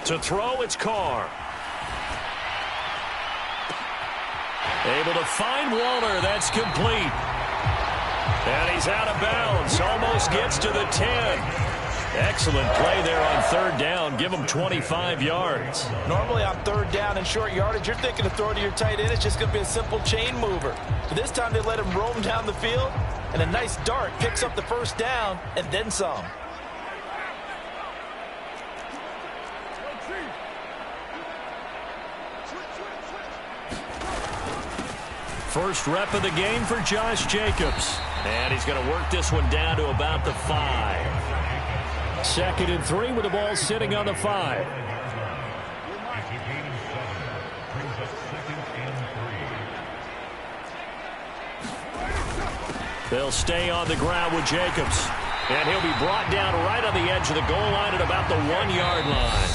To throw, it's Carr. Able to find Waller. That's complete. And he's out of bounds. Almost gets to the 10. Excellent play there on third down. Give him 25 yards. Normally on third down and short yardage, you're thinking to throw to your tight end. It's just going to be a simple chain mover. But this time they let him roam down the field, and a nice dart picks up the first down and then some. First rep of the game for Josh Jacobs. And he's going to work this one down to about the 5. 2nd and 3 with the ball sitting on the 5. They'll stay on the ground with Jacobs. And he'll be brought down right on the edge of the goal line at about the 1-yard line.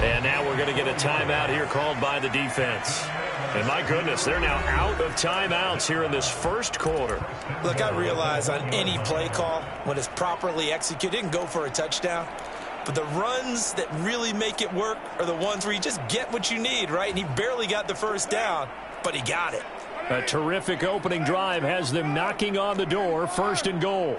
And now we're going to get a timeout here called by the defense. And my goodness, they're now out of timeouts here in this first quarter. Look, I realize on any play call, when it's properly executed, it can go for a touchdown. But the runs that really make it work are the ones where you just get what you need, right? And he barely got the first down, but he got it. A terrific opening drive has them knocking on the door, 1st and goal.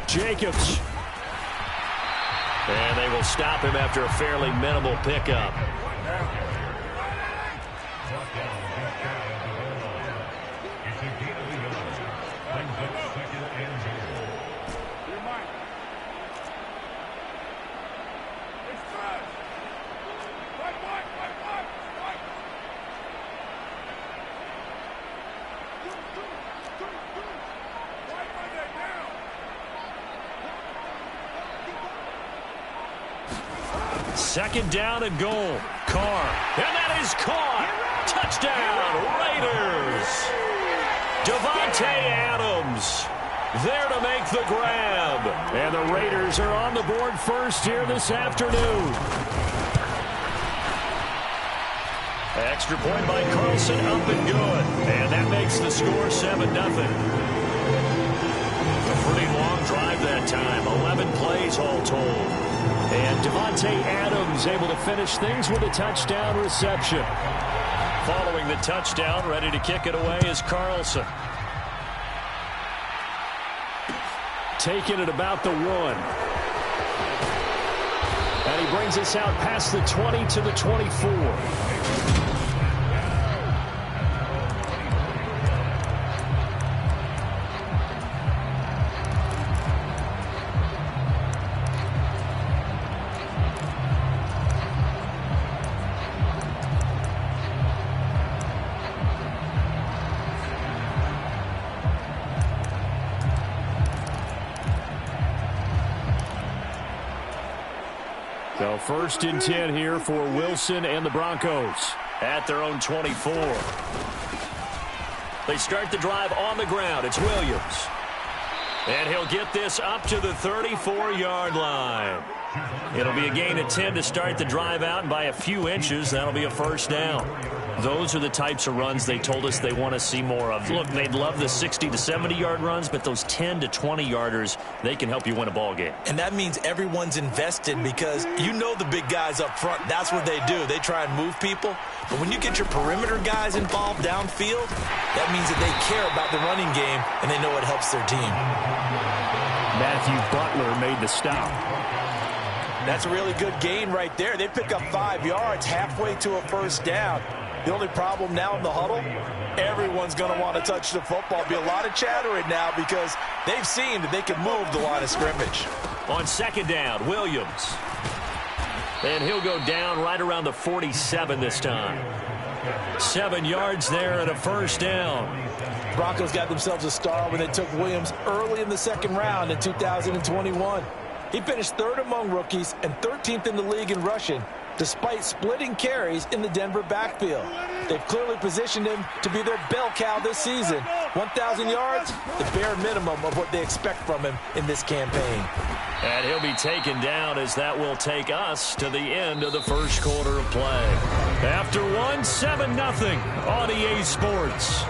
Jacobs. And they will stop him after a fairly minimal pickup. Second down and goal. Carr. And that is caught. Touchdown, Raiders. Davante Adams there to make the grab. And the Raiders are on the board first here this afternoon. Extra point by Carlson, up and good. And that makes the score 7-0. A pretty long drive that time. 11 plays all told. And Davante Adams able to finish things with a touchdown reception. Following the touchdown, ready to kick it away is Carlson. Taking it about the 1. And he brings us out past the 20 to the 24. So 1st and 10 here for Wilson and the Broncos at their own 24. They start the drive on the ground. It's Williams. And he'll get this up to the 34-yard line. It'll be a gain of 10 to start the drive out, and by a few inches, that'll be a 1st down. Those are the types of runs they told us they want to see more of. Look, they'd love the 60 to 70-yard runs, but those 10 to 20-yarders, they can help you win a ball game. And that means everyone's invested because you know the big guys up front, that's what they do. They try and move people. But when you get your perimeter guys involved downfield, that means that they care about the running game and they know it helps their team. Matthew Butler made the stop. That's a really good gain right there. They pick up 5 yards halfway to a 1st down. The only problem now in the huddle, everyone's going to want to touch the football. Be a lot of chattering now because they've seen that they can move the line of scrimmage. On 2nd down, Williams. And he'll go down right around the 47 this time. 7 yards there and a 1st down. Broncos got themselves a star when they took Williams early in the 2nd round in 2021. He finished 3rd among rookies and 13th in the league in rushing, despite splitting carries in the Denver backfield. They've clearly positioned him to be their bell cow this season. 1,000 yards, the bare minimum of what they expect from him in this campaign. And he'll be taken down as that will take us to the end of the first quarter of play. After 1, 7-0 on EA Sports.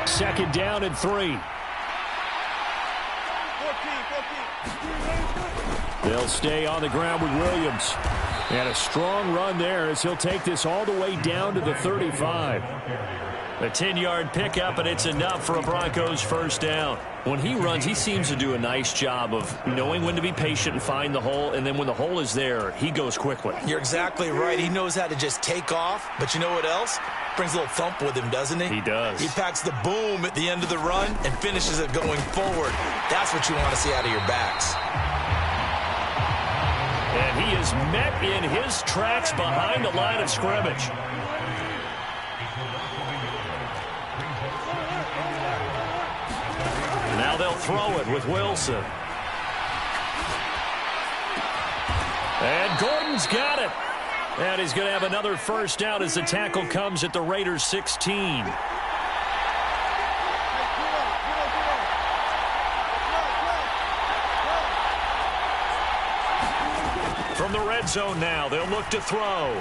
Second down and 3. They'll stay on the ground with Williams. And a strong run there as he'll take this all the way down to the 35. A 10-yard pickup, and it's enough for a Broncos first down. When he runs, he seems to do a nice job of knowing when to be patient and find the hole, and then when the hole is there, he goes quickly. You're exactly right. He knows how to just take off, but you know what else? Brings a little thump with him, doesn't he? He does. He packs the boom at the end of the run and finishes it going forward. That's what you want to see out of your backs. And he is met in his tracks behind the line of scrimmage. Now they'll throw it with Wilson. And Gordon's got it. And he's going to have another first down as the tackle comes at the Raiders' 16. From the red zone now, they'll look to throw.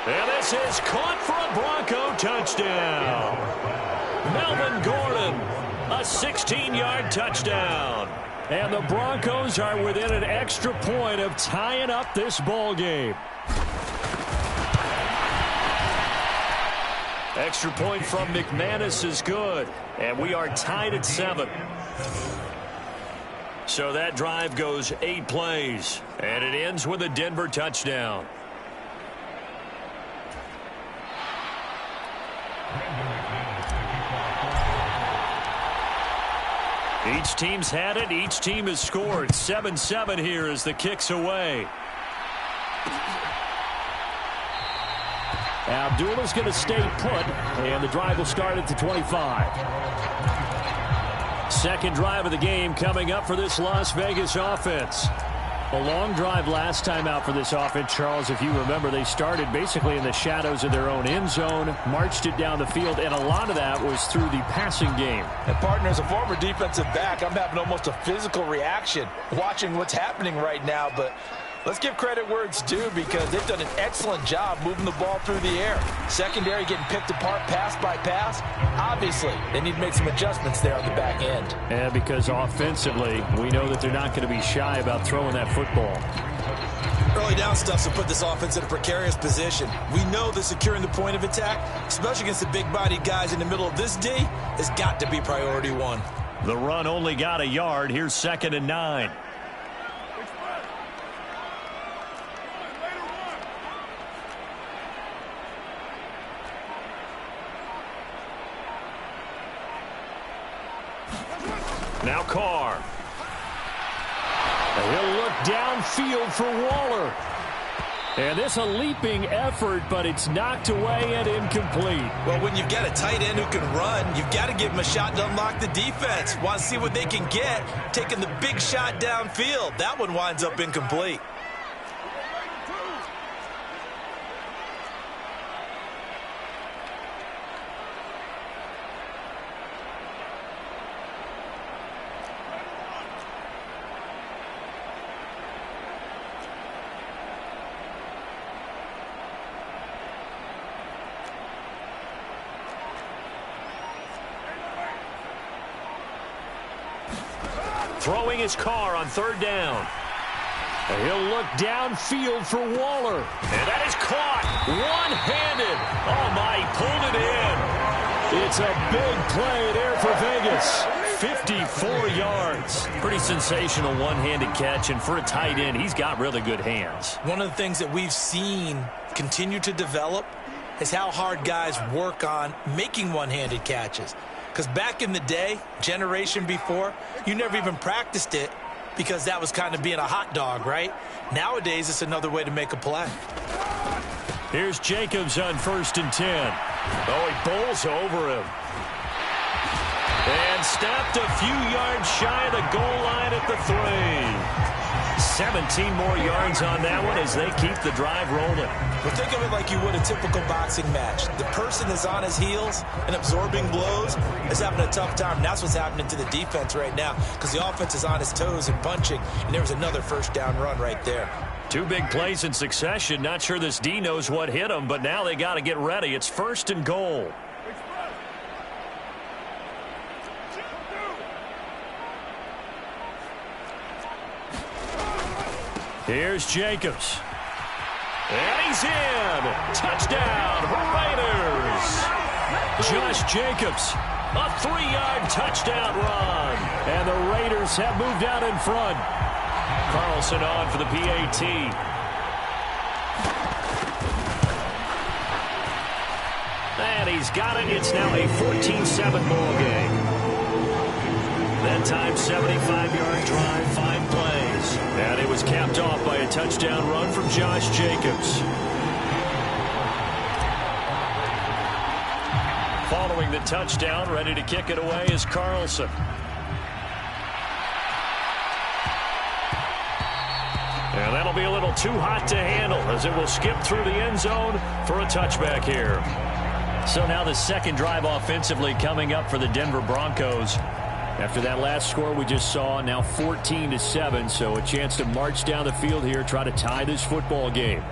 And this is caught for a Bronco touchdown. Melvin Gordon, a 16-yard touchdown. And the Broncos are within an extra point of tying up this ball game. Extra point from McManus is good. And we are tied at 7. So that drive goes 8 plays. And it ends with a Denver touchdown. Each team's had it. Each team has scored. 7-7 here as the kick's away. Abdullah's going to stay put, and the drive will start at the 25. Second drive of the game coming up for this Las Vegas offense. A long drive last time out for this offense, Charles. If you remember, they started basically in the shadows of their own end zone, marched it down the field, and a lot of that was through the passing game. And, partner, as a former defensive back, I'm having almost a physical reaction watching what's happening right now. But let's give credit where it's due because they've done an excellent job moving the ball through the air. Secondary getting picked apart pass by pass. Obviously, they need to make some adjustments there on the back end. And because offensively, we know that they're not going to be shy about throwing that football. Early down stuff to put this offense in a precarious position. We know that securing the point of attack, especially against the big-bodied guys in the middle of this D, has got to be priority one. The run only got a yard. Here's 2nd and 9. Now Carr. And he'll look downfield for Waller. And this a leaping effort, but it's knocked away and incomplete. Well, when you've got a tight end who can run, you've got to give him a shot to unlock the defense. Want to see what they can get, taking the big shot downfield. That one winds up incomplete. Throwing his car on 3rd down. And he'll look downfield for Waller. And that is caught one-handed. Oh, my, he pulled it in. It's a big play there for Vegas. 54 yards. Pretty sensational one-handed catch. And for a tight end, he's got really good hands. One of the things that we've seen continue to develop is how hard guys work on making one-handed catches. Because back in the day, generation before, you never even practiced it because that was kind of being a hot dog, right? Nowadays, it's another way to make a play. Here's Jacobs on 1st and 10. Oh, he bowls over him. And stopped a few yards shy of the goal line at the 3. 17 more yards on that one as they keep the drive rolling. Well, think of it like you would a typical boxing match. The person is on his heels and absorbing blows is having a tough time. And that's what's happening to the defense right now because the offense is on his toes and punching, and there was another first down run right there. 2 big plays in succession. Not sure this D knows what hit him, but now they got to get ready. It's 1st and goal. Here's Jacobs. And he's in. Touchdown, Raiders. Josh Jacobs. A 3-yard touchdown run. And the Raiders have moved out in front. Carlson on for the PAT. And he's got it. It's now a 14-7 ball game. That time, 75-yard drive, 5 plays. And it was capped off by a touchdown run from Josh Jacobs. Following the touchdown, ready to kick it away is Carlson. And that'll be a little too hot to handle as it will skip through the end zone for a touchback here. So now the second drive offensively coming up for the Denver Broncos. After that last score we just saw, now 14-7, so a chance to march down the field here, try to tie this football game.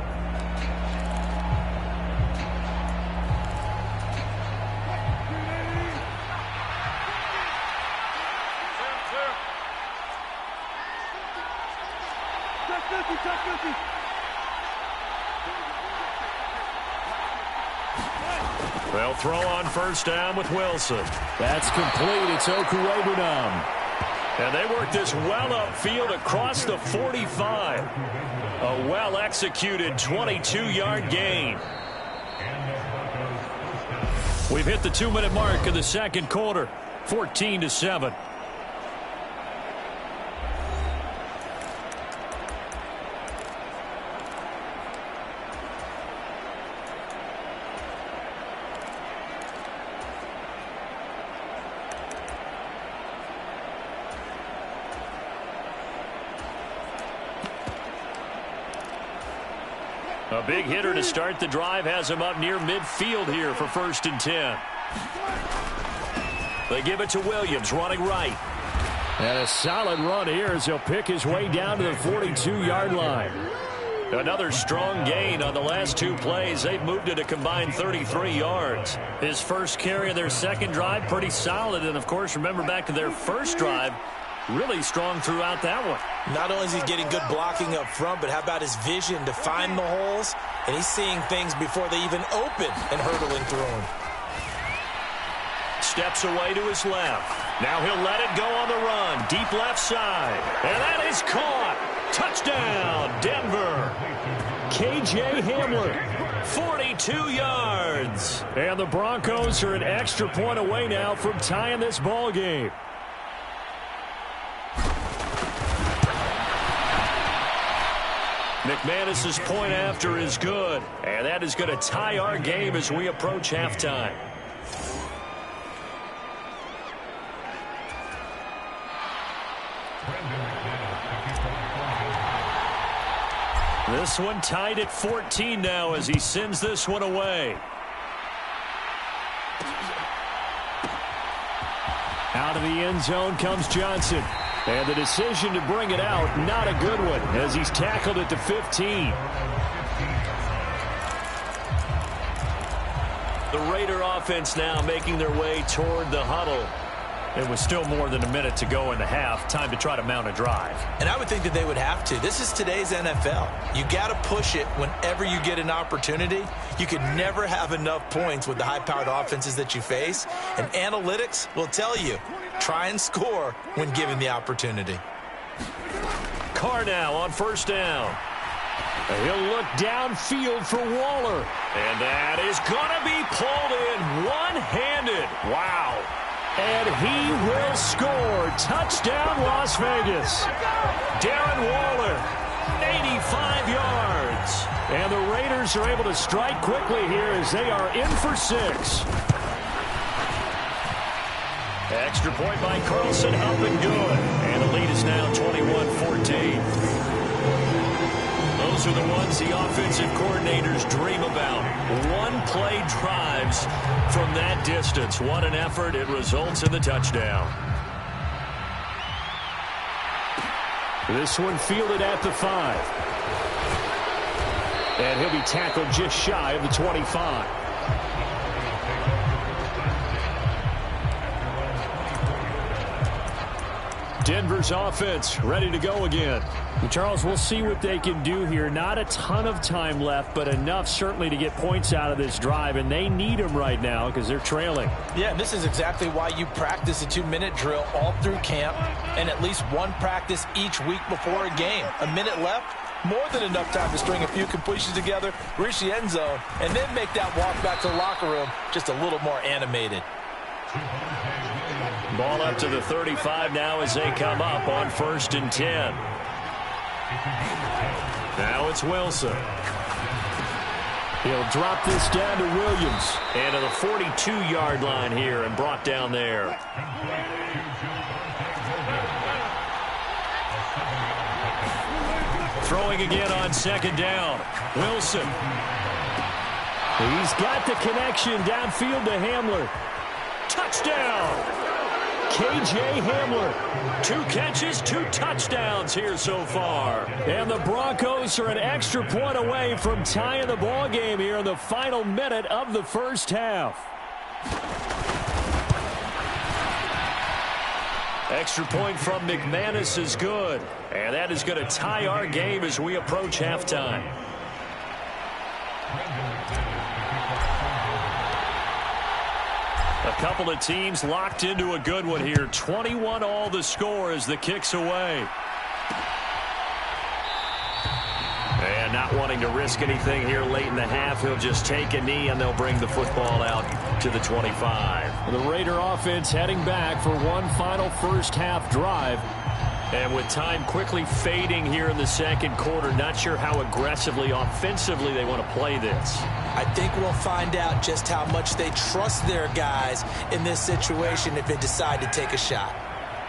They'll throw on first down with Wilson. That's complete. It's Okuwebunam. And they work this well upfield across the 45. A well-executed 22-yard gain. We've hit the 2-minute mark of the second quarter. 14-7. A big hitter to start the drive has him up near midfield here for 1st and 10. They give it to Williams, running right. And a solid run here as he'll pick his way down to the 42-yard line. Another strong gain on the last 2 plays. They've moved it a combined 33 yards. His first carry of their second drive, pretty solid. And, of course, remember back to their first drive, really strong throughout that one. Not only is he getting good blocking up front, but how about his vision to find the holes? And he's seeing things before they even open and hurdling through them. Steps away to his left. Now he'll let it go on the run. Deep left side. And that is caught. Touchdown, Denver. KJ Hamler. 42 yards. And the Broncos are an extra point away now from tying this ball game. McManus's point after is good. And that is going to tie our game as we approach halftime. This one tied at 14 now as he sends this one away. Out of the end zone comes Johnson. And the decision to bring it out, not a good one, as he's tackled at the 15. The Raider offense now making their way toward the huddle. It was still more than a minute to go in the half. Time to try to mount a drive. And I would think that they would have to. This is today's NFL. You got to push it whenever you get an opportunity. You can never have enough points with the high-powered offenses that you face. And analytics will tell you, try and score when given the opportunity. Carr now on first down. He'll look downfield for Waller. And that is going to be pulled in one-handed. Wow. And he will score. Touchdown, Las Vegas. Darren Waller, 85 yards. And the Raiders are able to strike quickly here as they are in for 6. Extra point by Carlson, up and good. And the lead is now 21-14. Those are the ones the offensive coordinators dream about. One-play drives from that distance. What an effort. It results in the touchdown. This one fielded at the 5. And he'll be tackled just shy of the 25. Denver's offense ready to go again. And Charles, we'll see what they can do here. Not a ton of time left, but enough certainly to get points out of this drive, and they need them right now because they're trailing. Yeah, and this is exactly why you practice a 2-minute drill all through camp and at least one practice each week before a game. A minute left, more than enough time to string a few completions together, reach the end zone, and then make that walk back to the locker room just a little more animated. Ball up to the 35 now as they come up on 1st and 10. Now it's Wilson. He'll drop this down to Williams. And to the 42-yard line here and brought down there. Throwing again on 2nd down. Wilson. He's got the connection downfield to Hamler. Touchdown! K.J. Hamler. 2 catches, 2 touchdowns here so far. And the Broncos are an extra point away from tying the ball game here in the final minute of the first half. Extra point from McManus is good. And that is going to tie our game as we approach halftime. A couple of teams locked into a good one here. 21-all the score as the kick's away. And not wanting to risk anything here late in the half, he'll just take a knee and they'll bring the football out to the 25. The Raider offense heading back for one final first half drive. And with time quickly fading here in the second quarter, not sure how aggressively, offensively they want to play this. I think we'll find out just how much they trust their guys in this situation if they decide to take a shot.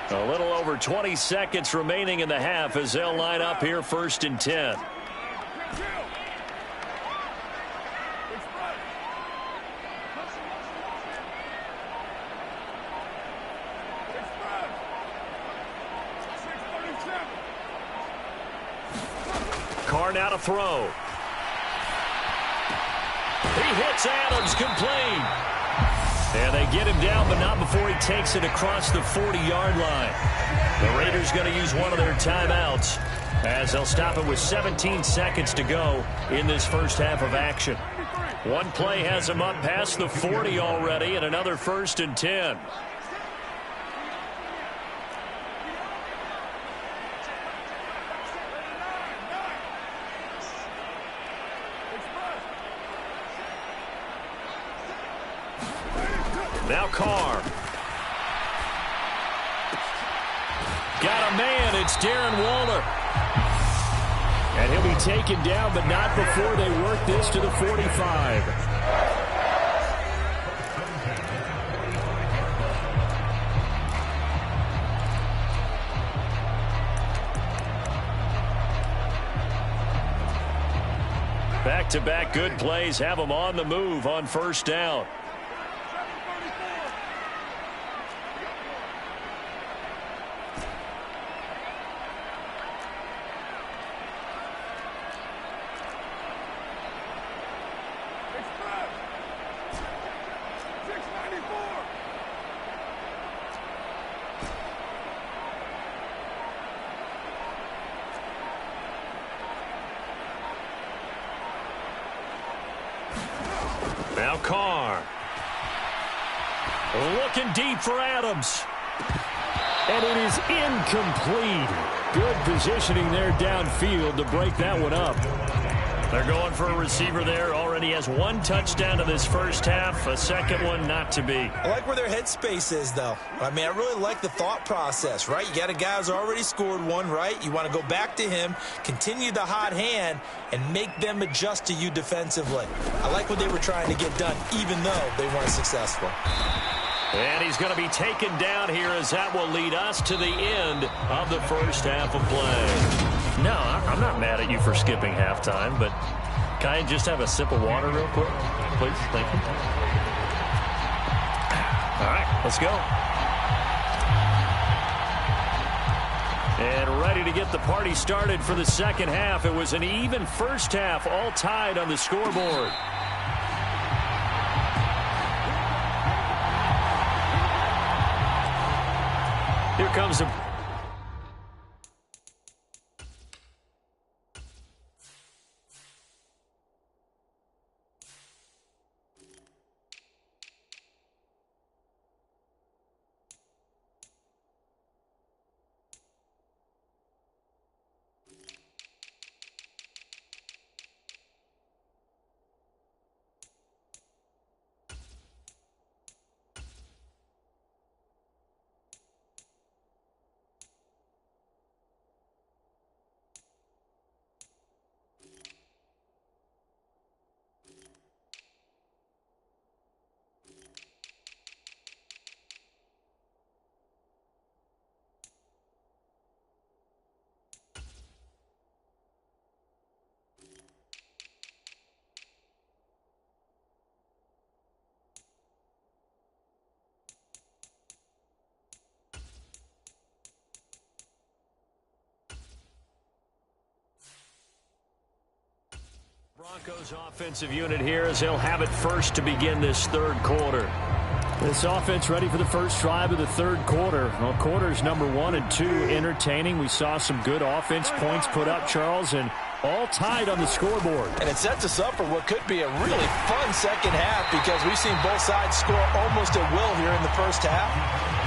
A little over 20 seconds remaining in the half as they'll line up here 1st and 10. Carr now to throw. He hits Adams, complete. And they get him down, but not before he takes it across the 40-yard line. The Raiders going to use one of their timeouts as they'll stop it with 17 seconds to go in this first half of action. One play has them up past the 40 already, and another 1st and 10. Now Carr. Got a man. It's Darren Waller. And he'll be taken down, but not before they work this to the 45. Back-to-back good plays have them on the move on 1st down. Now Carr. Looking deep for Adams. And it is incomplete. Good positioning there downfield to break that one up. They're going for a receiver there. Already has 1 touchdown to this first half. A second one not to be. I like where their headspace is, though. I mean, I really like the thought process, right? You got a guy who's already scored one, right? You want to go back to him, continue the hot hand, and make them adjust to you defensively. I like what they were trying to get done, even though they weren't successful. And he's going to be taken down here as that will lead us to the end of the first half of play. No, I'm not mad at you for skipping halftime, but can I just have a sip of water real quick? Please, thank you. All right, let's go. And ready to get the party started for the second half. It was an even first half, all tied on the scoreboard. Here comes the Broncos offensive unit here as they'll have it first to begin this third quarter. This offense ready for the first drive of the third quarter. Well, quarters number 1 and 2 entertaining. We saw some good offense points put up, Charles, and all tied on the scoreboard. And it sets us up for what could be a really fun second half because we've seen both sides score almost at will here in the first half.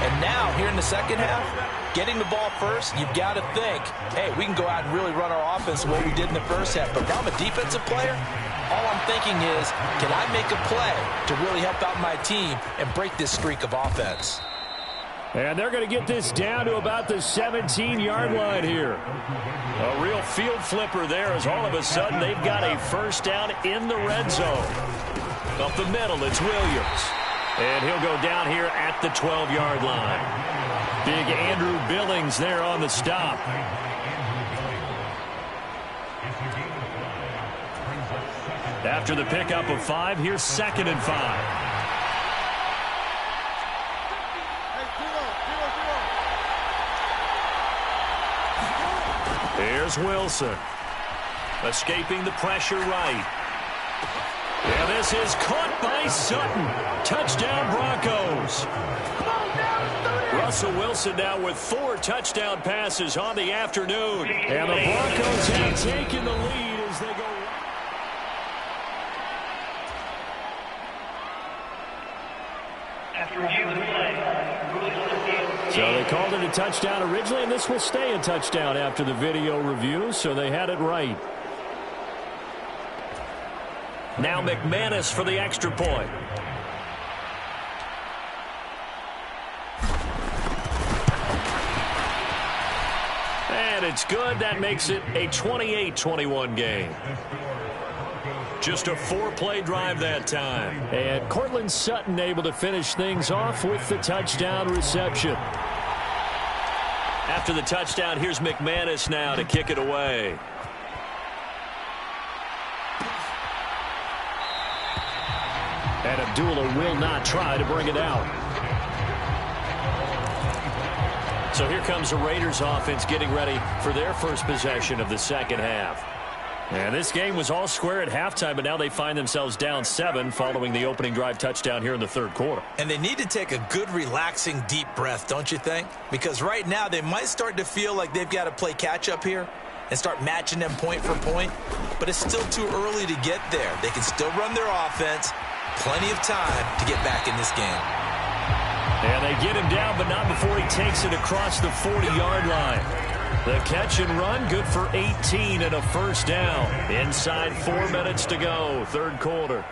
And now, here in the second half, getting the ball first, you've got to think, hey, we can go out and really run our offense the way we did in the first half. But if I'm a defensive player, all I'm thinking is, can I make a play to really help out my team and break this streak of offense? And they're going to get this down to about the 17-yard line here. A real field flipper there as all of a sudden they've got a first down in the red zone. Up the middle, it's Williams. And he'll go down here at the 12-yard line. Big Andrew Billings there on the stop. After the pickup of 5, here's 2nd and 5. Here's Wilson. Escaping the pressure right. And this is caught by Sutton. Touchdown Broncos. Russell Wilson now with 4 touchdown passes on the afternoon. And the Broncos have taken the lead as they go. So they called it a touchdown originally, and this will stay a touchdown after the video review, so they had it right. Now McManus for the extra point. And it's good. That makes it a 28-21 game. Just a 4-play drive that time. And Cortland Sutton able to finish things off with the touchdown reception. After the touchdown, here's McManus now to kick it away. And Abdullah will not try to bring it out. So here comes the Raiders offense getting ready for their first possession of the second half. And this game was all square at halftime, but now they find themselves down 7 following the opening drive touchdown here in the third quarter. And they need to take a good, relaxing, deep breath, don't you think? Because right now they might start to feel like they've got to play catch-up here and start matching them point for point. But it's still too early to get there. They can still run their offense. Plenty of time to get back in this game. And they get him down, but not before he takes it across the 40-yard line. The catch and run, good for 18 and a first down. Inside 4 minutes to go, third quarter.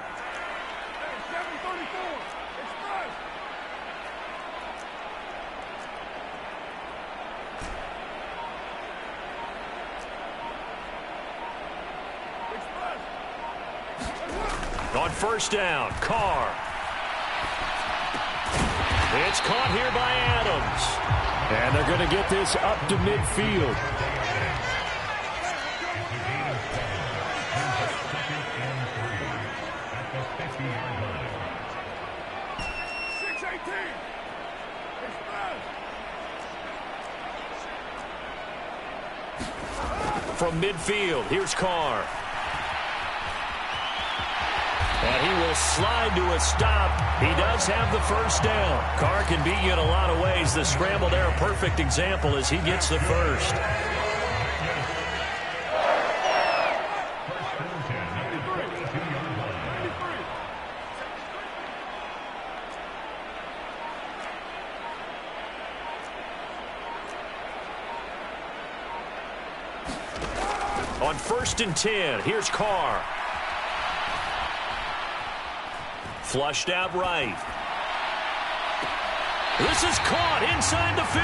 On first down, Carr. It's caught here by Adams. And they're going to get this up to midfield. From midfield, here's Carr. And he will slide to a stop. He does have the first down. Carr can beat you in a lot of ways. The scramble there, a perfect example as he gets the first. On 1st and 10, here's Carr. Flushed out right. This is caught inside the 15.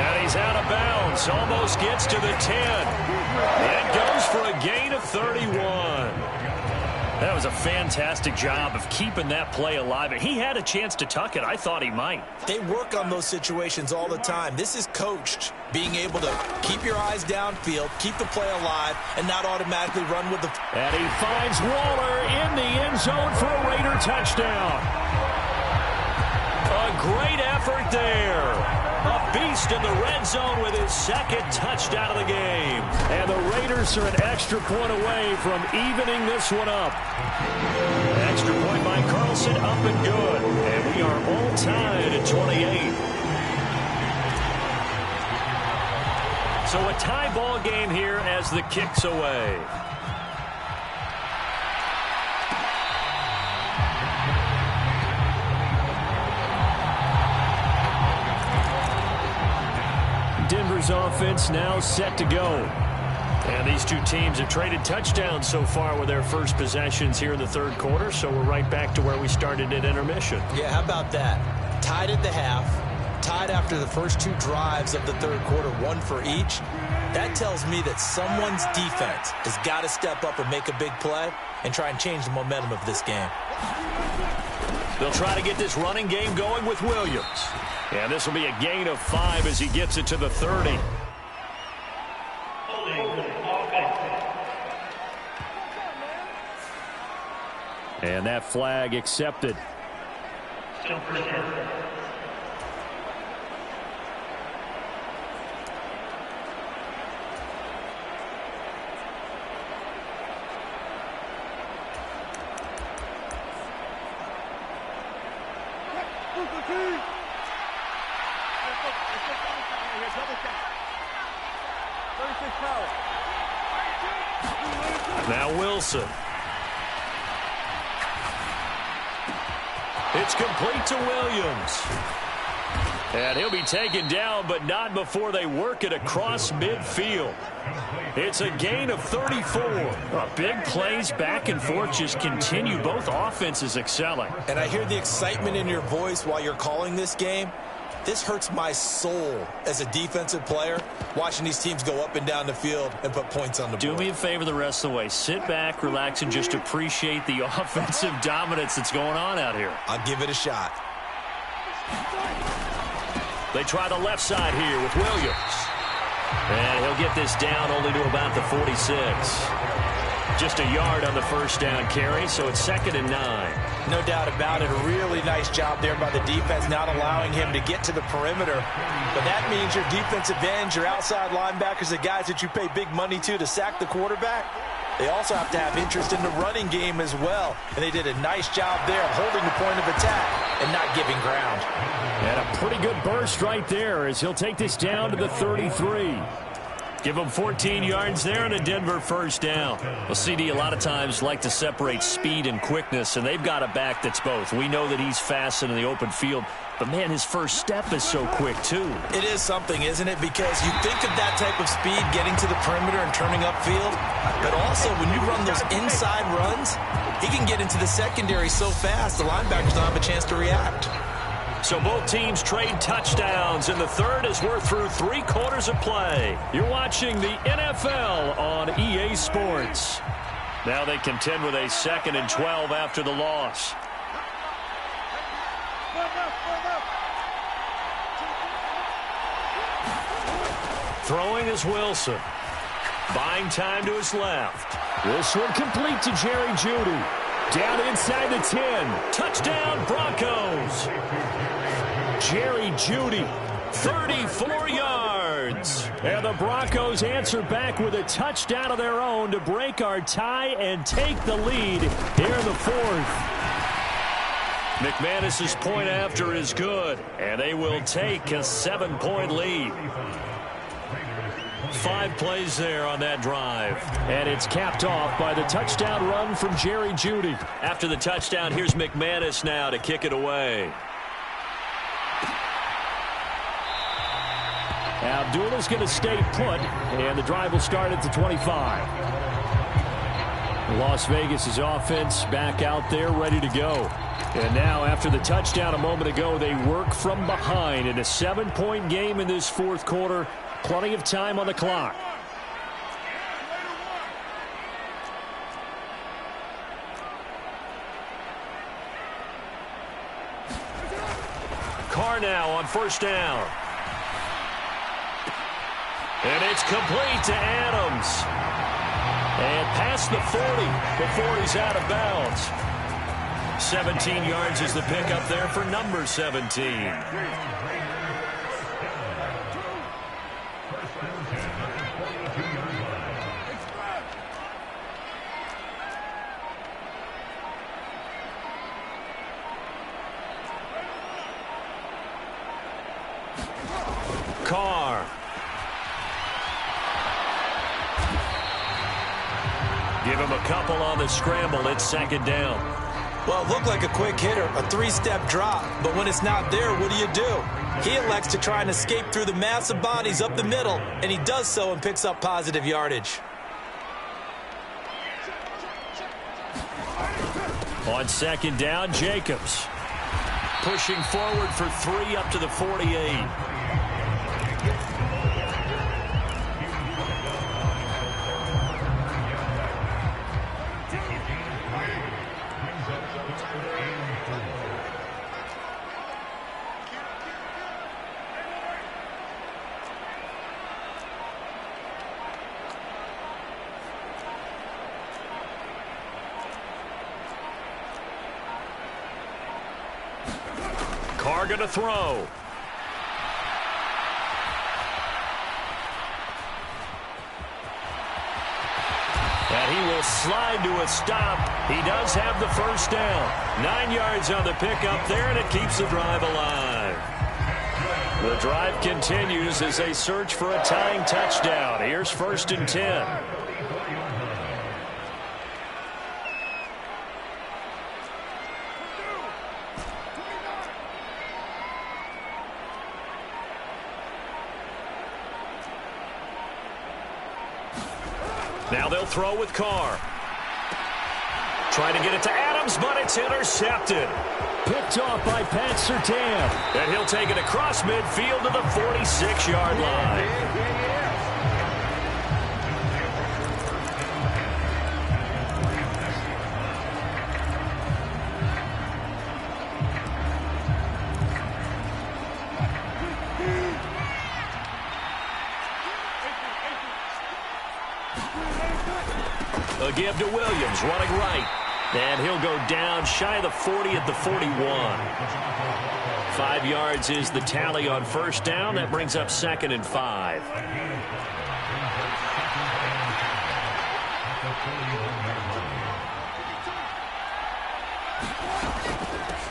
And he's out of bounds. Almost gets to the 10. And goes for a gain of 31. That was a fantastic job of keeping that play alive. He had a chance to tuck it. I thought he might. They work on those situations all the time. This is coached. Being able to keep your eyes downfield, keep the play alive, and not automatically run with the... And he finds Waller in the end zone for a Raider touchdown. A great effort there. A beast in the red zone with his second touchdown of the game. And the Raiders are an extra point away from evening this one up. Extra point by Carlson, up and good. And we are all tied at 28. So a tie ball game here as the kick's away. Denver's offense now set to go. And these two teams have traded touchdowns so far with their first possessions here in the third quarter, so we're right back to where we started at intermission. Yeah, how about that? Tied at the half, tied after the first two drives of the third quarter, one for each. That tells me that someone's defense has got to step up and make a big play and try and change the momentum of this game. They'll try to get this running game going with Williams. And this will be a gain of 5 as he gets it to the 30. And that flag accepted. Still first down. Now Wilson. It's complete to Williams. And he'll be taken down, but not before they work it across midfield. It's a gain of 34. Big plays back and forth just continue. Both offenses excelling. And I hear the excitement in your voice while you're calling this game. This hurts my soul as a defensive player, watching these teams go up and down the field and put points on the board. Do me a favor the rest of the way. Sit back, relax, and just appreciate the offensive dominance that's going on out here. I'll give it a shot. They try the left side here with Williams. And he'll get this down only to about the 46. Just a yard on the first down carry, so it's 2nd and 9. No doubt about it. A really nice job there by the defense, not allowing him to get to the perimeter. But that means your defensive ends, your outside linebackers, the guys that you pay big money to sack the quarterback, they also have to have interest in the running game as well. And they did a nice job there of holding the point of attack and not giving ground. And a pretty good burst right there as he'll take this down to the 33. Give them 14 yards there and a Denver first down. Well, CD, a lot of times like to separate speed and quickness, and they've got a back that's both. We know that he's fast in the open field, but, man, his first step is so quick, too. It is something, isn't it? Because you think of that type of speed getting to the perimeter and turning upfield, but also when you run those inside runs, he can get into the secondary so fast the linebackers don't have a chance to react. So both teams trade touchdowns in the third as we're through 3 quarters of play. You're watching the NFL on EA Sports. Now they contend with a 2nd and 12 after the loss. Throwing is Wilson. Buying time to his left. This one complete to Jerry Jeudy. Down inside the 10. Touchdown Broncos. Jerry Jeudy, 34 yards. And the Broncos answer back with a touchdown of their own to break our tie and take the lead here in the 4th. McManus's point after is good, and they will take a 7-point lead. 5 plays there on that drive. And it's capped off by the touchdown run from Jerry Jeudy. After the touchdown, here's McManus now to kick it away. Abdullah's going to stay put, and the drive will start at the 25. Las Vegas' offense back out there ready to go. And now, after the touchdown a moment ago, they work from behind in a 7-point game in this 4th quarter. Plenty of time on the clock. Carr now on first down. And it's complete to Adams. And past the 40 before he's out of bounds. 17 yards is the pickup there for number 17. Carr. Give him a couple on the scramble. It's second down. Well, it looked like a quick hitter, a three-step drop. But when it's not there, what do? He elects to try and escape through the massive bodies up the middle, and he does so and picks up positive yardage. On second down, Jacobs. Pushing forward for 3 up to the 48. Carr going to throw. And he will slide to a stop. He does have the first down. 9 yards on the pickup there, and it keeps the drive alive. The drive continues as they search for a tying touchdown. Here's 1st and 10. Now they'll throw with Carr. Trying to get it to Adams, but it's intercepted. Picked off by Pat Surtain. And he'll take it across midfield to the 46-yard line. A give to Williams, running right. And he'll go down shy of the 40 at the 41. 5 yards is the tally on first down. That brings up 2nd and 5.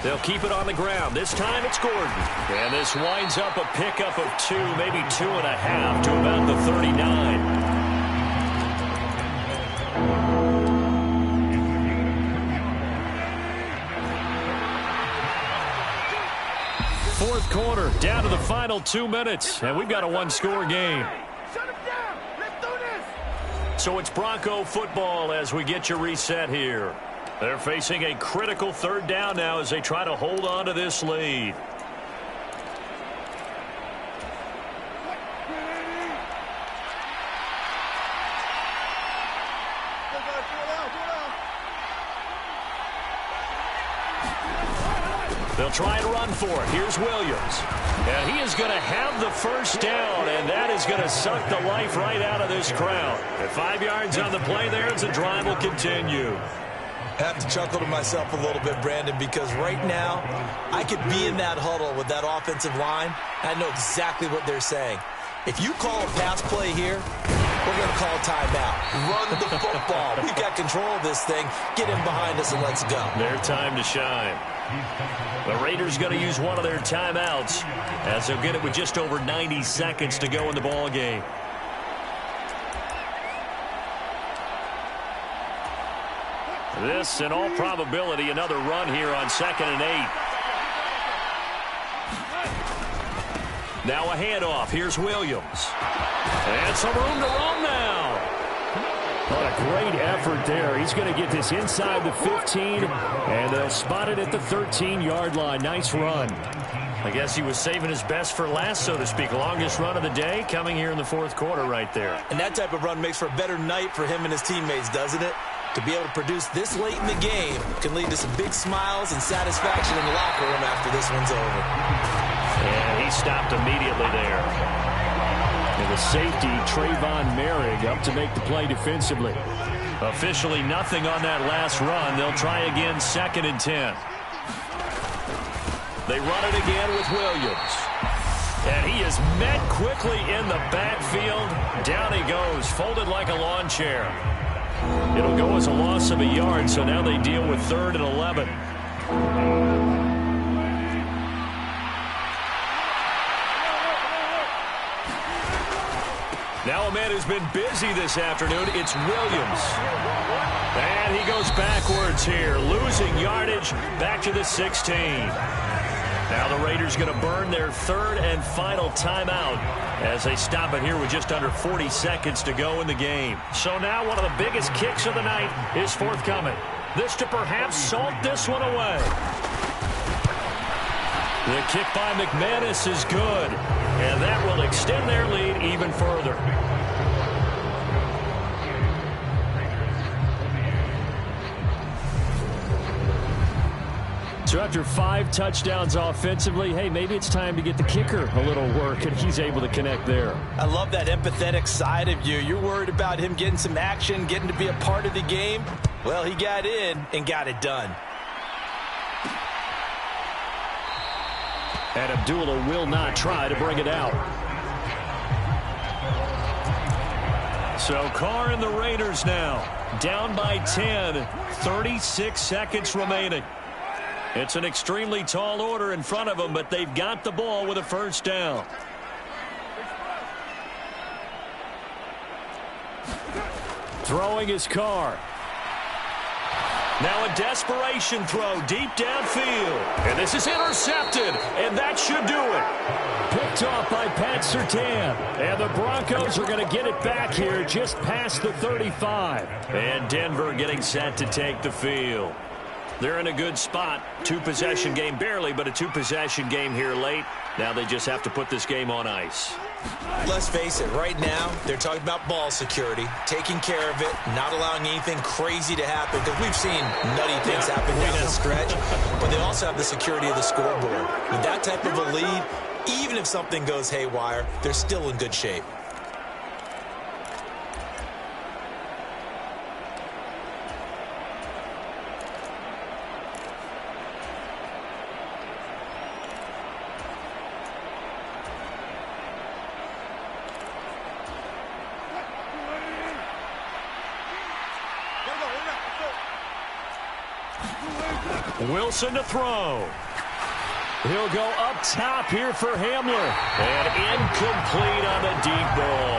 They'll keep it on the ground. This time it's Gordon. And this winds up a pickup of 2, maybe 2.5 to about the 39. Fourth quarter, down to the final 2 minutes, and we've got a one-score game. Shut him down. Let's do this. So it's Bronco football as we get you reset here. They're facing a critical 3rd down now as they try to hold on to this lead. They'll try and run for it. Here's Williams. And he is going to have the first down, and that is going to suck the life right out of this crowd. At 5 yards on the play there, as the drive will continue. I have to chuckle to myself a little bit, Brandon, because right now I could be in that huddle with that offensive line. I know exactly what they're saying. If you call a pass play here, we're going to call a timeout. Run the football. We've got control of this thing. Get in behind us and let's go. Their time to shine. The Raiders going to use one of their timeouts as they'll get it with just over 90 seconds to go in the ball game. This, in all probability, another run here on 2nd and 8. Now a handoff. Here's Williams. And some room to run now. What a great effort there. He's going to get this inside the 15, and they'll spot it at the 13-yard line. Nice run. I guess he was saving his best for last, so to speak. Longest run of the day coming here in the 4th quarter right there. And that type of run makes for a better night for him and his teammates, doesn't it? To be able to produce this late in the game can lead to some big smiles and satisfaction in the locker room after this one's over. And he stopped immediately there. And the safety, Trayvon Merrick, up to make the play defensively. Officially nothing on that last run. They'll try again 2nd and 10. They run it again with Williams. And he is met quickly in the backfield. Down he goes, folded like a lawn chair. It'll go as a loss of a yard, so now they deal with 3rd and 11. has been busy this afternoon. It's Williams. And he goes backwards here, losing yardage back to the 16. Now the Raiders going to burn their third and final timeout as they stop it here with just under 40 seconds to go in the game. So now one of the biggest kicks of the night is forthcoming. This to perhaps salt this one away. The kick by McManus is good, and that will extend their lead even further. So after 5 touchdowns offensively, hey, maybe it's time to get the kicker a little work, and he's able to connect there. I love that empathetic side of you. You're worried about him getting some action, getting to be a part of the game. Well, he got in and got it done. And Abdullah will not try to bring it out. So Carr and the Raiders now down by 10, 36 seconds remaining. It's an extremely tall order in front of them, but they've got the ball with a first down. Throwing his Carr. Now a desperation throw deep downfield. And this is intercepted, and that should do it. Picked off by Pat Surtain. And the Broncos are going to get it back here just past the 35. And Denver getting set to take the field. They're in a good spot. 2-possession game, barely, but a 2-possession game here late. Now they just have to put this game on ice. Let's face it, right now, they're talking about ball security, taking care of it, not allowing anything crazy to happen, because we've seen nutty things happen down the stretch, but they also have the security of the scoreboard. With that type of a lead, even if something goes haywire, they're still in good shape. Wilson to throw. He'll go up top here for Hamler. And incomplete on the deep ball.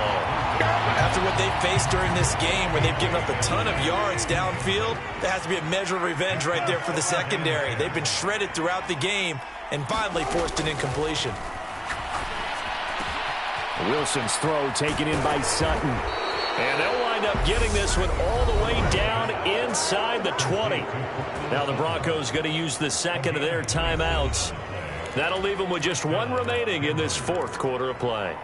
After what they faced during this game, where they've given up a ton of yards downfield, there has to be a measure of revenge right there for the secondary. They've been shredded throughout the game and finally forced an incompletion. Wilson's throw taken in by Sutton. And they'll wind up getting this one all the way down inside the 20. Now the Broncos going to use the second of their timeouts. That'll leave them with just one remaining in this fourth quarter of play.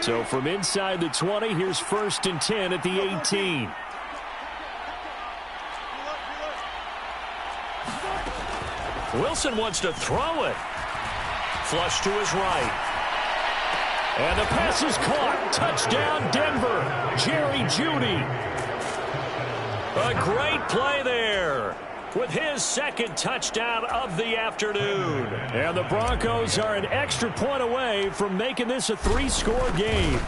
So from inside the 20, here's 1st and 10 at the 18. Wilson wants to throw it. Flush to his right. And the pass is caught. Touchdown, Denver. Jerry Jeudy. A great play there with his second touchdown of the afternoon. And the Broncos are an extra point away from making this a 3-score game.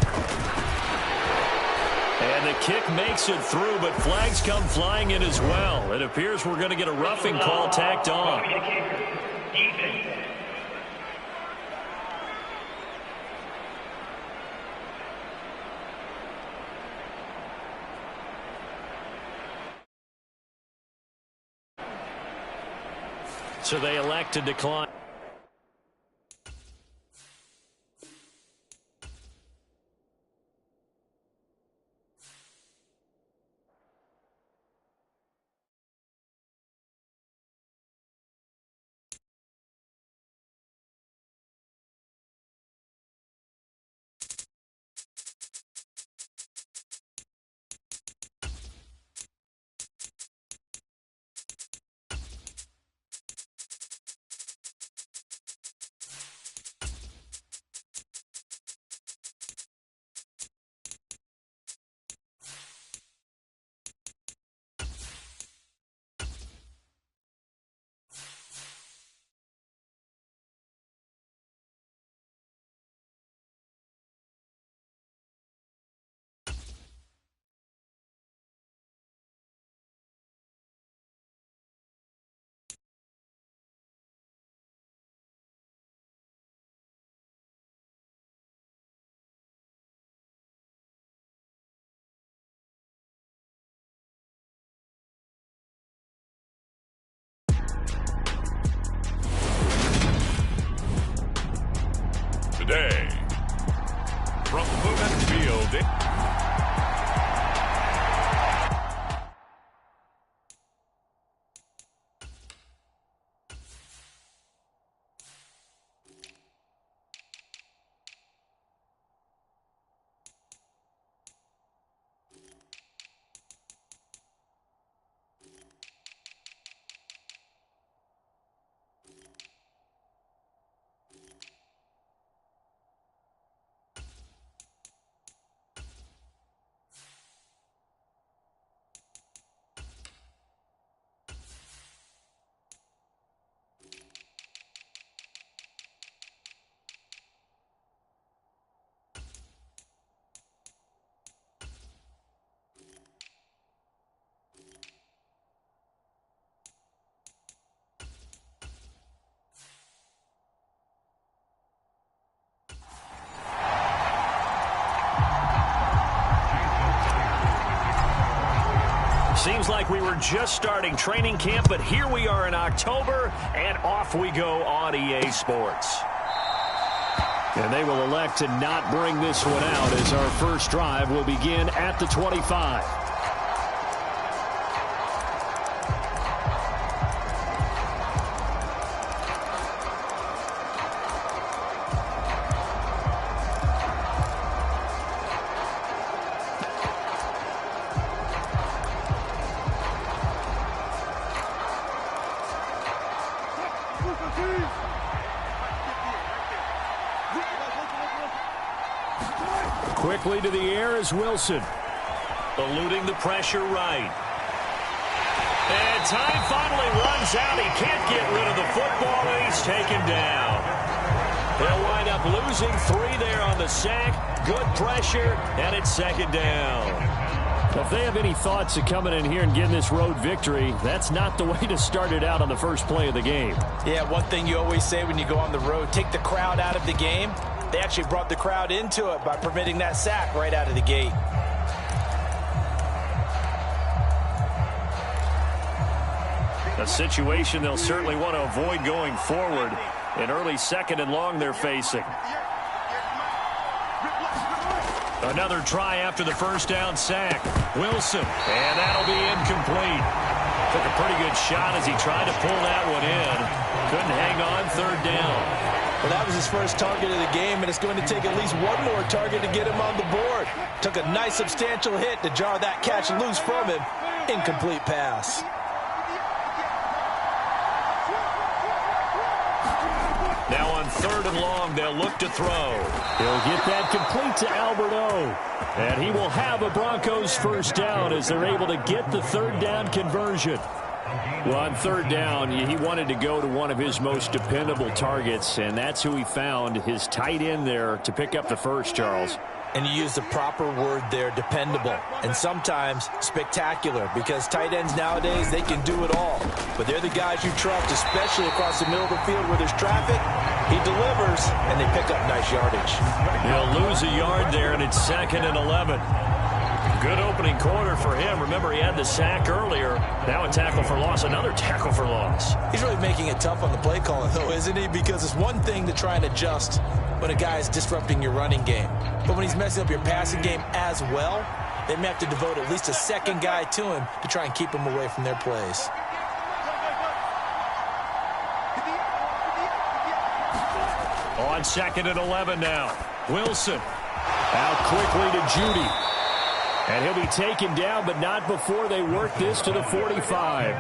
And the kick makes it through, but flags come flying in as well. It appears we're going to get a roughing call tacked on. So they elect to decline. today. From Lumen Field. Seems like we were just starting training camp, but here we are in October, and off we go on EA Sports. And they will elect to not bring this one out as our first drive will begin at the 25. Quickly to the air is Wilson. Eluding the pressure right. And time finally runs out. He can't get rid of the football, and he's taken down. They'll wind up losing 3 there on the sack. Good pressure, and it's second down. Well, if they have any thoughts of coming in here and getting this road victory, that's not the way to start it out on the first play of the game. Yeah, one thing you always say when you go on the road, take the crowd out of the game. They actually brought the crowd into it by permitting that sack right out of the gate. A situation they'll certainly want to avoid going forward. An early second and long they're facing. Another try after the first down sack. Wilson, and that'll be incomplete. Took a pretty good shot as he tried to pull that one in. Couldn't hang on, third down. Well, that was his first target of the game, and it's going to take at least one more target to get him on the board. Took a nice substantial hit to jar that catch loose from him. Incomplete pass. Now on third and long, they'll look to throw. He'll get that complete to Alberto. And he will have a Broncos first down as they're able to get the third down conversion. Well, on third down, he wanted to go to one of his most dependable targets, and that's who he found, his tight end there, to pick up the first, Charles. And you use the proper word there, dependable, and sometimes spectacular, because tight ends nowadays, they can do it all. But they're the guys you trust, especially across the middle of the field where there's traffic. He delivers, and they pick up nice yardage. He'll lose a yard there, and it's 2nd and 11. Good opening quarter for him. Remember, he had the sack earlier. Now a tackle for loss, another tackle for loss. He's really making it tough on the play calling, though, isn't he? Because it's one thing to try and adjust when a guy is disrupting your running game. But when he's messing up your passing game as well, they may have to devote at least a second guy to him to try and keep him away from their plays. On 2nd and 11 now. Wilson out quickly to Judy. And he'll be taken down, but not before they work this to the 45.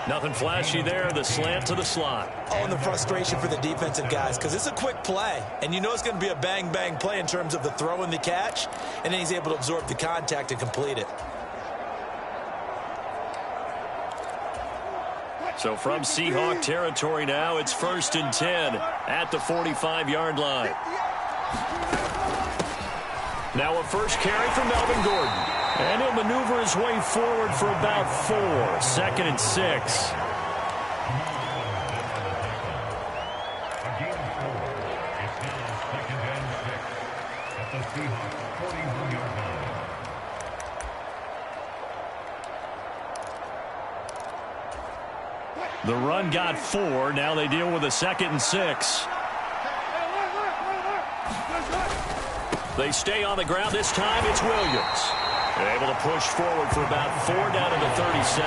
Nothing flashy there. The slant to the slot. Oh, and the frustration for the defensive guys, because it's a quick play. And you know it's going to be a bang-bang play in terms of the throw and the catch. And then he's able to absorb the contact and complete it. So from Seahawk territory now, it's 1st and 10 at the 45-yard line. Now a first carry for Melvin Gordon. And he'll maneuver his way forward for about 4. 2nd and 6. The run got 4. Now they deal with a 2nd and 6. They stay on the ground. This time it's Williams. They're able to push forward for about 4 down to the 37.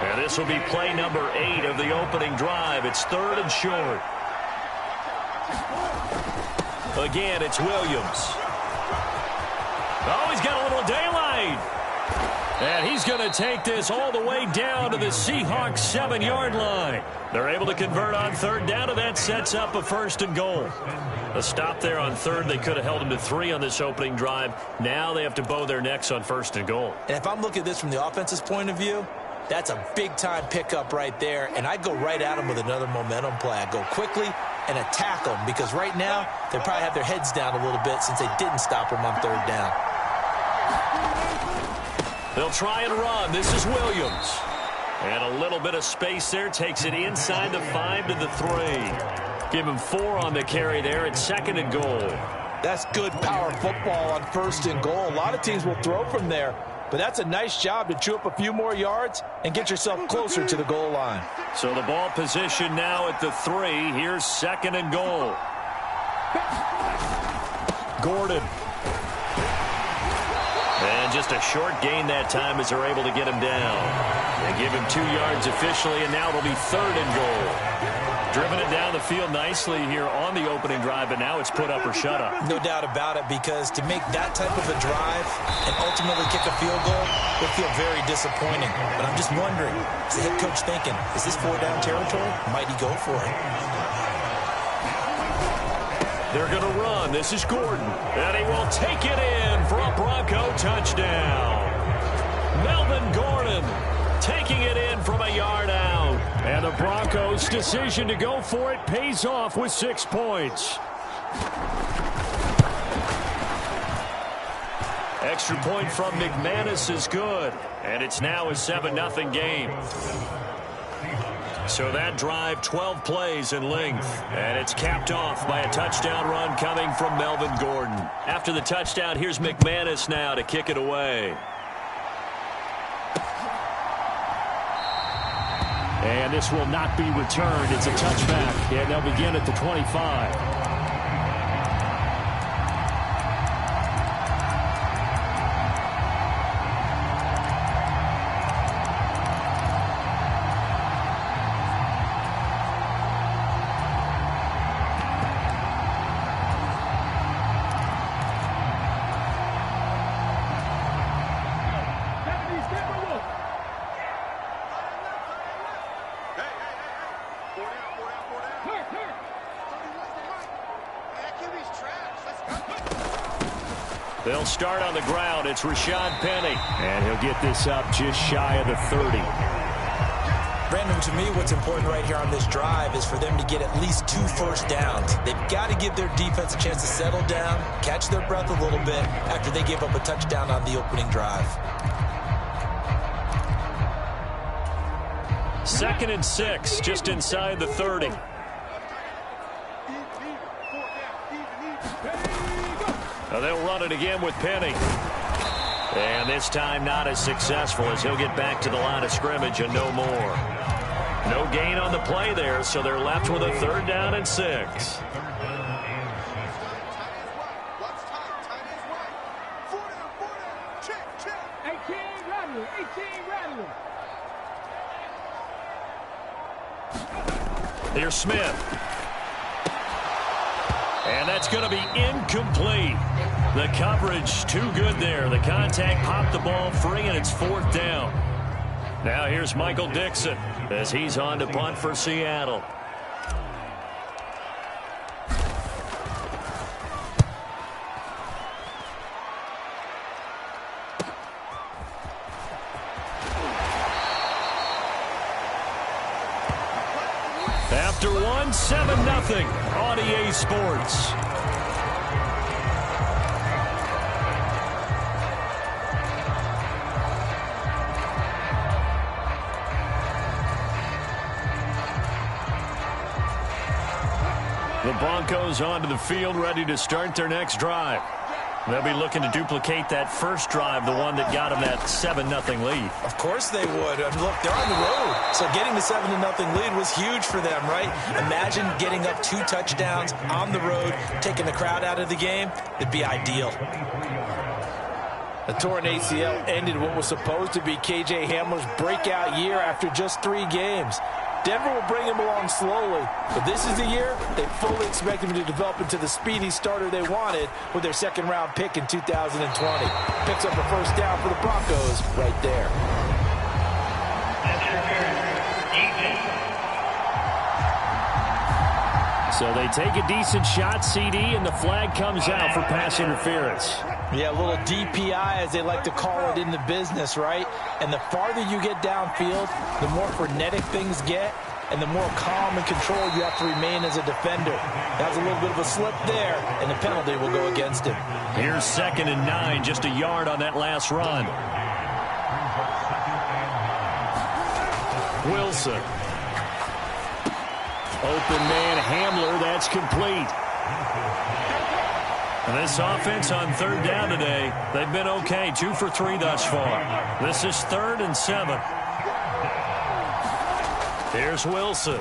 And this will be play number 8 of the opening drive. It's 3rd and short. Again, it's Williams. Oh, he's got a little daylight. And he's going to take this all the way down to the Seahawks 7-yard line. They're able to convert on 3rd down, and that sets up a 1st and goal. A stop there on 3rd. They could have held him to 3 on this opening drive. Now they have to bow their necks on 1st and goal. And if I'm looking at this from the offense's point of view, that's a big-time pickup right there, and I'd go right at him with another momentum play. I'd go quickly and attack them, because right now they probably have their heads down a little bit since they didn't stop him on 3rd down. They'll try and run. This is Williams. And a little bit of space there. Takes it inside the 5 to the 3. Give him 4 on the carry there. It's 2nd and goal. That's good power football on 1st and goal. A lot of teams will throw from there, but that's a nice job to chew up a few more yards and get yourself closer to the goal line. So the ball position now at the 3. Here's 2nd and goal. Gordon. And just a short gain that time as they're able to get him down. They give him 2 yards officially, and now it'll be 3rd and goal. Driven it down the field nicely here on the opening drive, but now it's put up or shut up. No doubt about it, because to make that type of a drive and ultimately kick a field goal would feel very disappointing. But I'm just wondering, is the head coach thinking, is this 4-down territory? Might he go for it? They're going to run. This is Gordon. And he will take it in for a Bronco touchdown. Melvin Gordon taking it in from a yard out. And the Broncos' decision to go for it pays off with 6 points. Extra point from McManus is good. And it's now a 7-0 game. So that drive, 12 plays in length. And it's capped off by a touchdown run coming from Melvin Gordon. After the touchdown, here's McManus now to kick it away. And this will not be returned. It's a touchback. And they'll begin at the 25. They'll start on the ground. It's Rashad Penny. And he'll get this up just shy of the 30. Brandon, to me, what's important right here on this drive is for them to get at least 2 first downs. They've got to give their defense a chance to settle down, catch their breath a little bit after they give up a touchdown on the opening drive. 2nd and 6, just inside the 30. They'll run it again with Penny. And this time not as successful, as he'll get back to the line of scrimmage and no more. No gain on the play there, so they're left with a 3rd down and 6. Here's Smith. And that's going to be incomplete. The coverage too good there. The contact popped the ball free, and it's 4th down. Now here's Michael Dixon as he's on to punt for Seattle. After 1, 7-0 on EA Sports. The Broncos onto the field, ready to start their next drive. They'll be looking to duplicate that first drive, the one that got them that 7-0 lead. Of course they would. And look, they're on the road. So getting the 7-0 lead was huge for them, right? Imagine getting up 2 touchdowns on the road, taking the crowd out of the game. It'd be ideal. A torn ACL ended what was supposed to be K.J. Hamler's breakout year after just 3 games. Denver will bring him along slowly, but this is the year they fully expect him to develop into the speedy starter they wanted with their second-round pick in 2020. Picks up a first down for the Broncos right there. So they take a decent shot, CD, and the flag comes out for pass interference. Yeah, a little DPI, as they like to call it in the business, right? And the farther you get downfield, the more frenetic things get, and the more calm and controlled you have to remain as a defender. That was a little bit of a slip there, and the penalty will go against him. Here's 2nd and 9, just a yard on that last run. Wilson. Open man Hamler, that's complete. And this offense on 3rd down today, they've been okay, 2 for 3 thus far. This is 3rd and 7. Here's Wilson.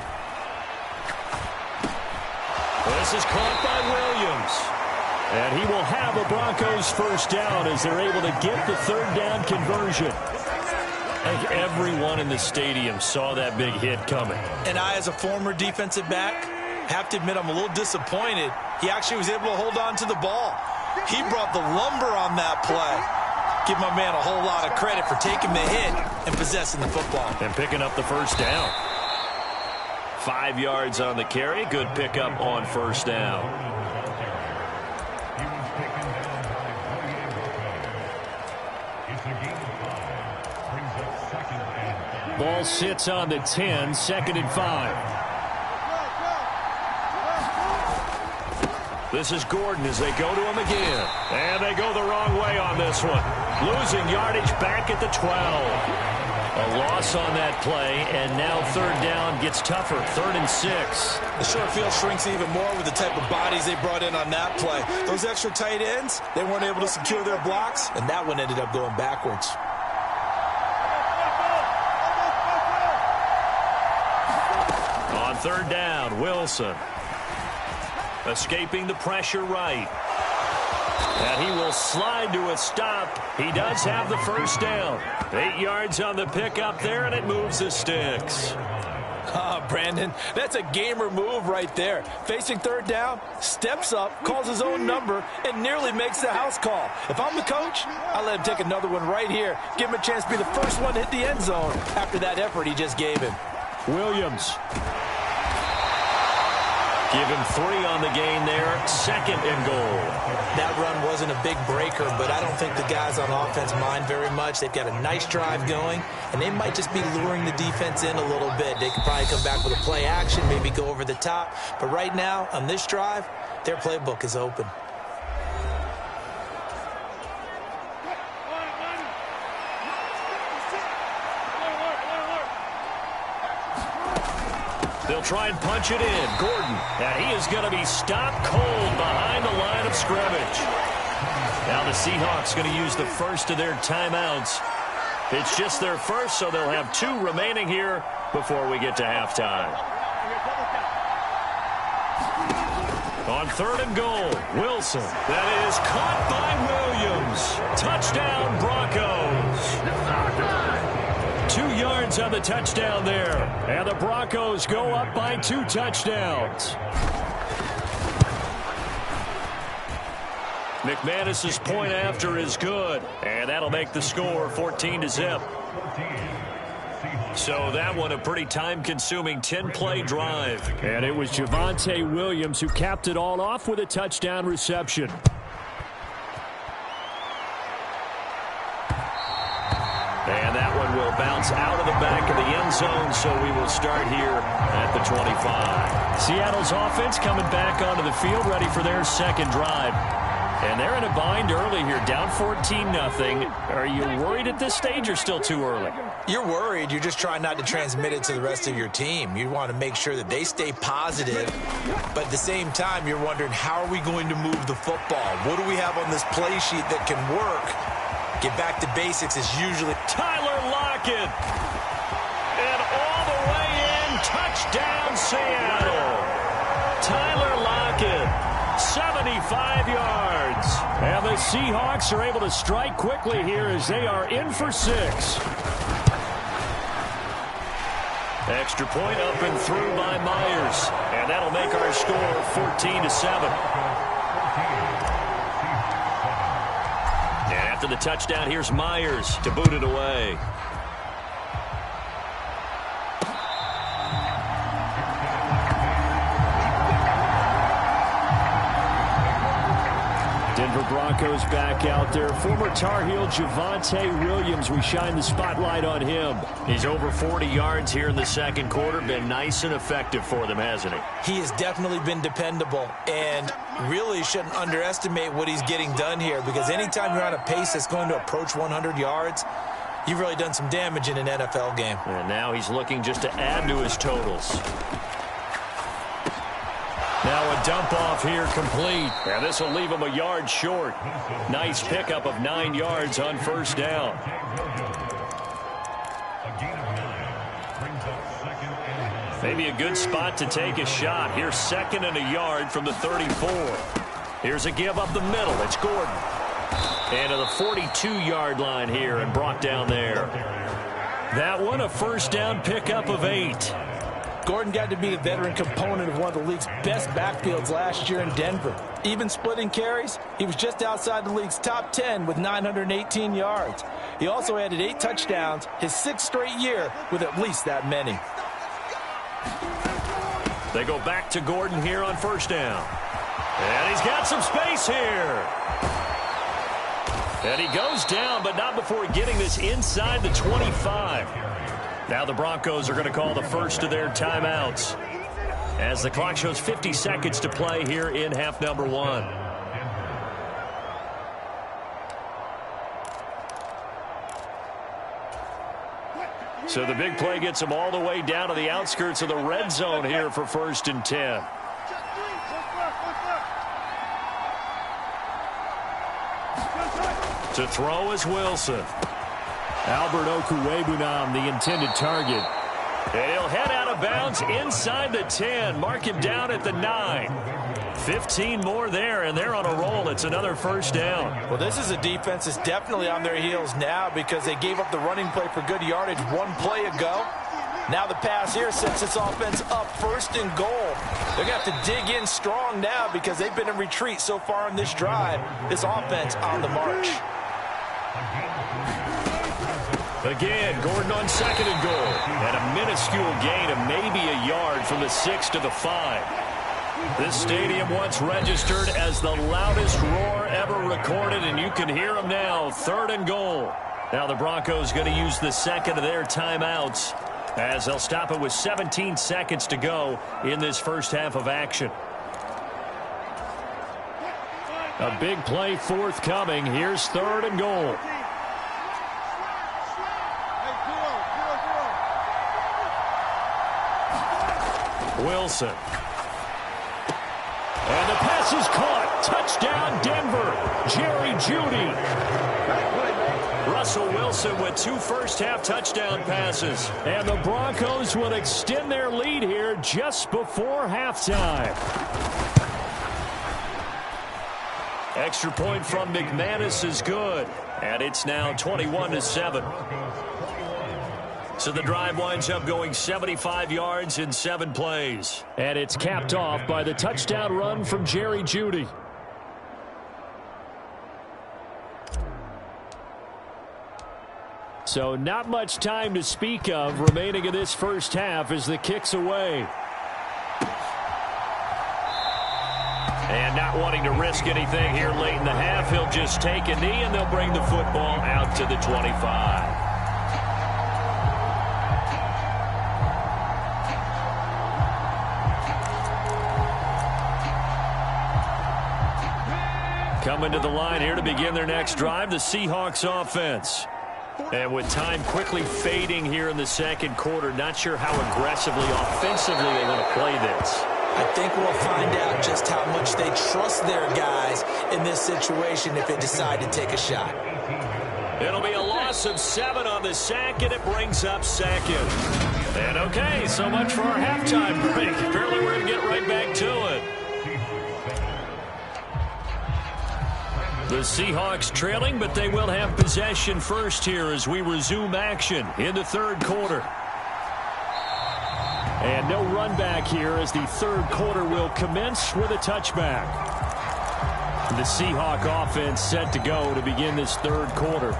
This is caught by Williams. And he will have a Broncos first down as they're able to get the 3rd down conversion. I think everyone in the stadium saw that big hit coming. And I, as a former defensive back, have to admit I'm a little disappointed. He actually was able to hold on to the ball. He brought the lumber on that play. Give my man a whole lot of credit for taking the hit and possessing the football. And picking up the first down. 5 yards on the carry. Good pickup on first down. Ball sits on the 10, 2nd and 5. This is Gordon as they go to him again. And they go the wrong way on this one. Losing yardage back at the 12. A loss on that play, and now 3rd down gets tougher. 3rd and 6. The short field shrinks even more with the type of bodies they brought in on that play. Those extra tight ends, they weren't able to secure their blocks, and that one ended up going backwards. On 3rd down, Wilson. Escaping the pressure right. And he will slide to a stop. He does have the first down. 8 yards on the pickup there, and it moves the sticks. Brandon, that's a gamer move right there. Facing 3rd down, steps up, calls his own number, and nearly makes the house call. If I'm the coach, I let him take another one right here. Give him a chance to be the first one to hit the end zone after that effort he just gave him. Williams. Give him 3 on the gain there. 2nd and goal. That run wasn't a big breaker, but I don't think the guys on offense mind very much. They've got a nice drive going, and they might just be luring the defense in a little bit. They could probably come back with a play action, maybe go over the top. But right now, on this drive, their playbook is open. They'll try and punch it in. Gordon. And he is going to be stopped cold behind the line of scrimmage. Now the Seahawks going to use the first of their timeouts. It's just their first, so they'll have 2 remaining here before we get to halftime. On 3rd and goal, Wilson. That is caught by Williams. Touchdown, Broncos. 2 yards on the touchdown there. And the Broncos go up by 2 touchdowns. McManus's point after is good. And that'll make the score 14-0. So that one a pretty time-consuming 10-play drive. And it was Javonte Williams who capped it all off with a touchdown reception. And that one will bounce out of the back of the end zone, so we will start here at the 25. Seattle's offense coming back onto the field, ready for their second drive. And they're in a bind early here, down 14-0. Are you worried at this stage or still too early? You're worried. You're just trying not to transmit it to the rest of your team. You want to make sure that they stay positive. But at the same time, you're wondering, how are we going to move the football? What do we have on this play sheet that can work? Get back to basics is usually... Tyler Lockett. And all the way in. Touchdown, Seattle. Tyler Lockett. 75 yards. And the Seahawks are able to strike quickly here as they are in for 6. Extra point up and through by Myers. And that'll make our score 14-7. And after the touchdown, here's Myers to boot it away. Denver Broncos back out there. Former Tar Heel Javonte Williams, we shine the spotlight on him. He's over 40 yards here in the second quarter. Been nice and effective for them, hasn't he? He has definitely been dependable, and really shouldn't underestimate what he's getting done here, because anytime you're on a pace that's going to approach 100 yards, you've really done some damage in an NFL game. And now he's looking just to add to his totals. Now a dump off here complete. And this will leave him a yard short. Nice pickup of 9 yards on first down. Maybe a good spot to take a shot. Here's 2nd and a yard from the 34. Here's a give up the middle. It's Gordon. And to the 42-yard line here and brought down there. That one a first down pickup of 8. Gordon got to be the veteran component of one of the league's best backfields last year in Denver. Even splitting carries, he was just outside the league's top 10 with 918 yards. He also added 8 touchdowns, his 6th straight year with at least that many. They go back to Gordon here on first down. And he's got some space here. And he goes down, but not before getting this inside the 25. Now the Broncos are going to call the first of their timeouts as the clock shows 50 seconds to play here in half number 1. So the big play gets them all the way down to the outskirts of the red zone here for 1st and 10. To throw is Wilson. Albert Okwuegbunam, the intended target. And he'll head out of bounds inside the 10. Mark him down at the 9. 15 more there, and they're on a roll. It's another first down. Well, this is a defense that's definitely on their heels now because they gave up the running play for good yardage one play ago. Now the pass here sets this offense up 1st and goal. They're going to have to dig in strong now because they've been in retreat so far in this drive. This offense on the march. Again, Gordon on 2nd and goal. And a minuscule gain of maybe a yard from the 6 to the 5. This stadium once registered as the loudest roar ever recorded, and you can hear them now. 3rd and goal. Now the Broncos going to use the 2nd of their timeouts as they'll stop it with 17 seconds to go in this first half of action. A big play forthcoming. Here's 3rd and goal. Wilson. And the pass is caught. Touchdown, Denver. Jerry Jeudy. Russell Wilson with 2 first-half touchdown passes. And the Broncos will extend their lead here just before halftime. Extra point from McManus is good. And it's now 21-7. So the drive winds up going 75 yards in 7 plays. And it's capped off by the touchdown run from Jerry Jeudy. So not much time to speak of remaining in this first half as the kick's away. And not wanting to risk anything here late in the half, he'll just take a knee and they'll bring the football out to the 25. Coming to the line here to begin their next drive, the Seahawks offense. And with time quickly fading here in the second quarter, not sure how aggressively, offensively they want to play this. I think we'll find out just how much they trust their guys in this situation if they decide to take a shot. It'll be a loss of 7 on the sack, and it brings up second. And okay, so much for our halftime break. Apparently we're going to get right back to it. The Seahawks trailing, but they will have possession first here as we resume action in the third quarter. And no run back here as the third quarter will commence with a touchback. The Seahawk offense set to go to begin this third quarter.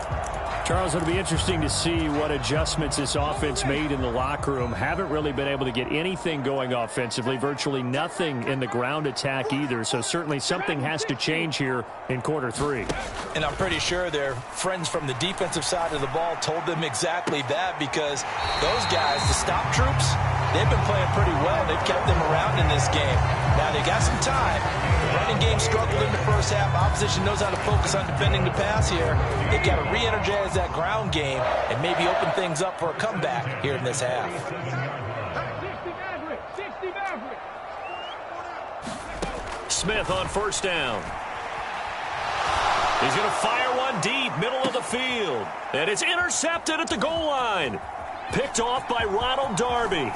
Charles, it'll be interesting to see what adjustments this offense made in the locker room. Haven't really been able to get anything going offensively, virtually nothing in the ground attack either. So certainly something has to change here in quarter 3. And I'm pretty sure their friends from the defensive side of the ball told them exactly that, because those guys, the stop troops, they've been playing pretty well. They've kept them around in this game. Now they got some time. The running game struggled in the first half. Opposition knows how to focus on defending the pass here. They've got to re-energize that ground game and maybe open things up for a comeback here in this half. Smith on first down. He's going to fire one deep, middle of the field. And it's intercepted at the goal line. Picked off by Ronald Darby.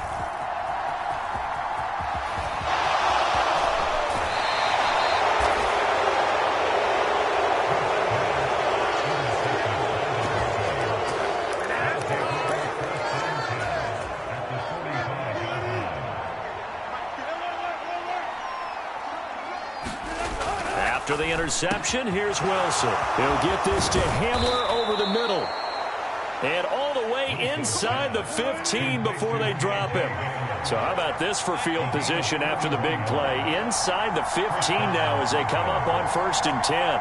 After the interception, here's Wilson. He'll get this to Hamler over the middle. And all the way inside the 15 before they drop him. So how about this for field position after the big play? Inside the 15 now as they come up on 1st and 10.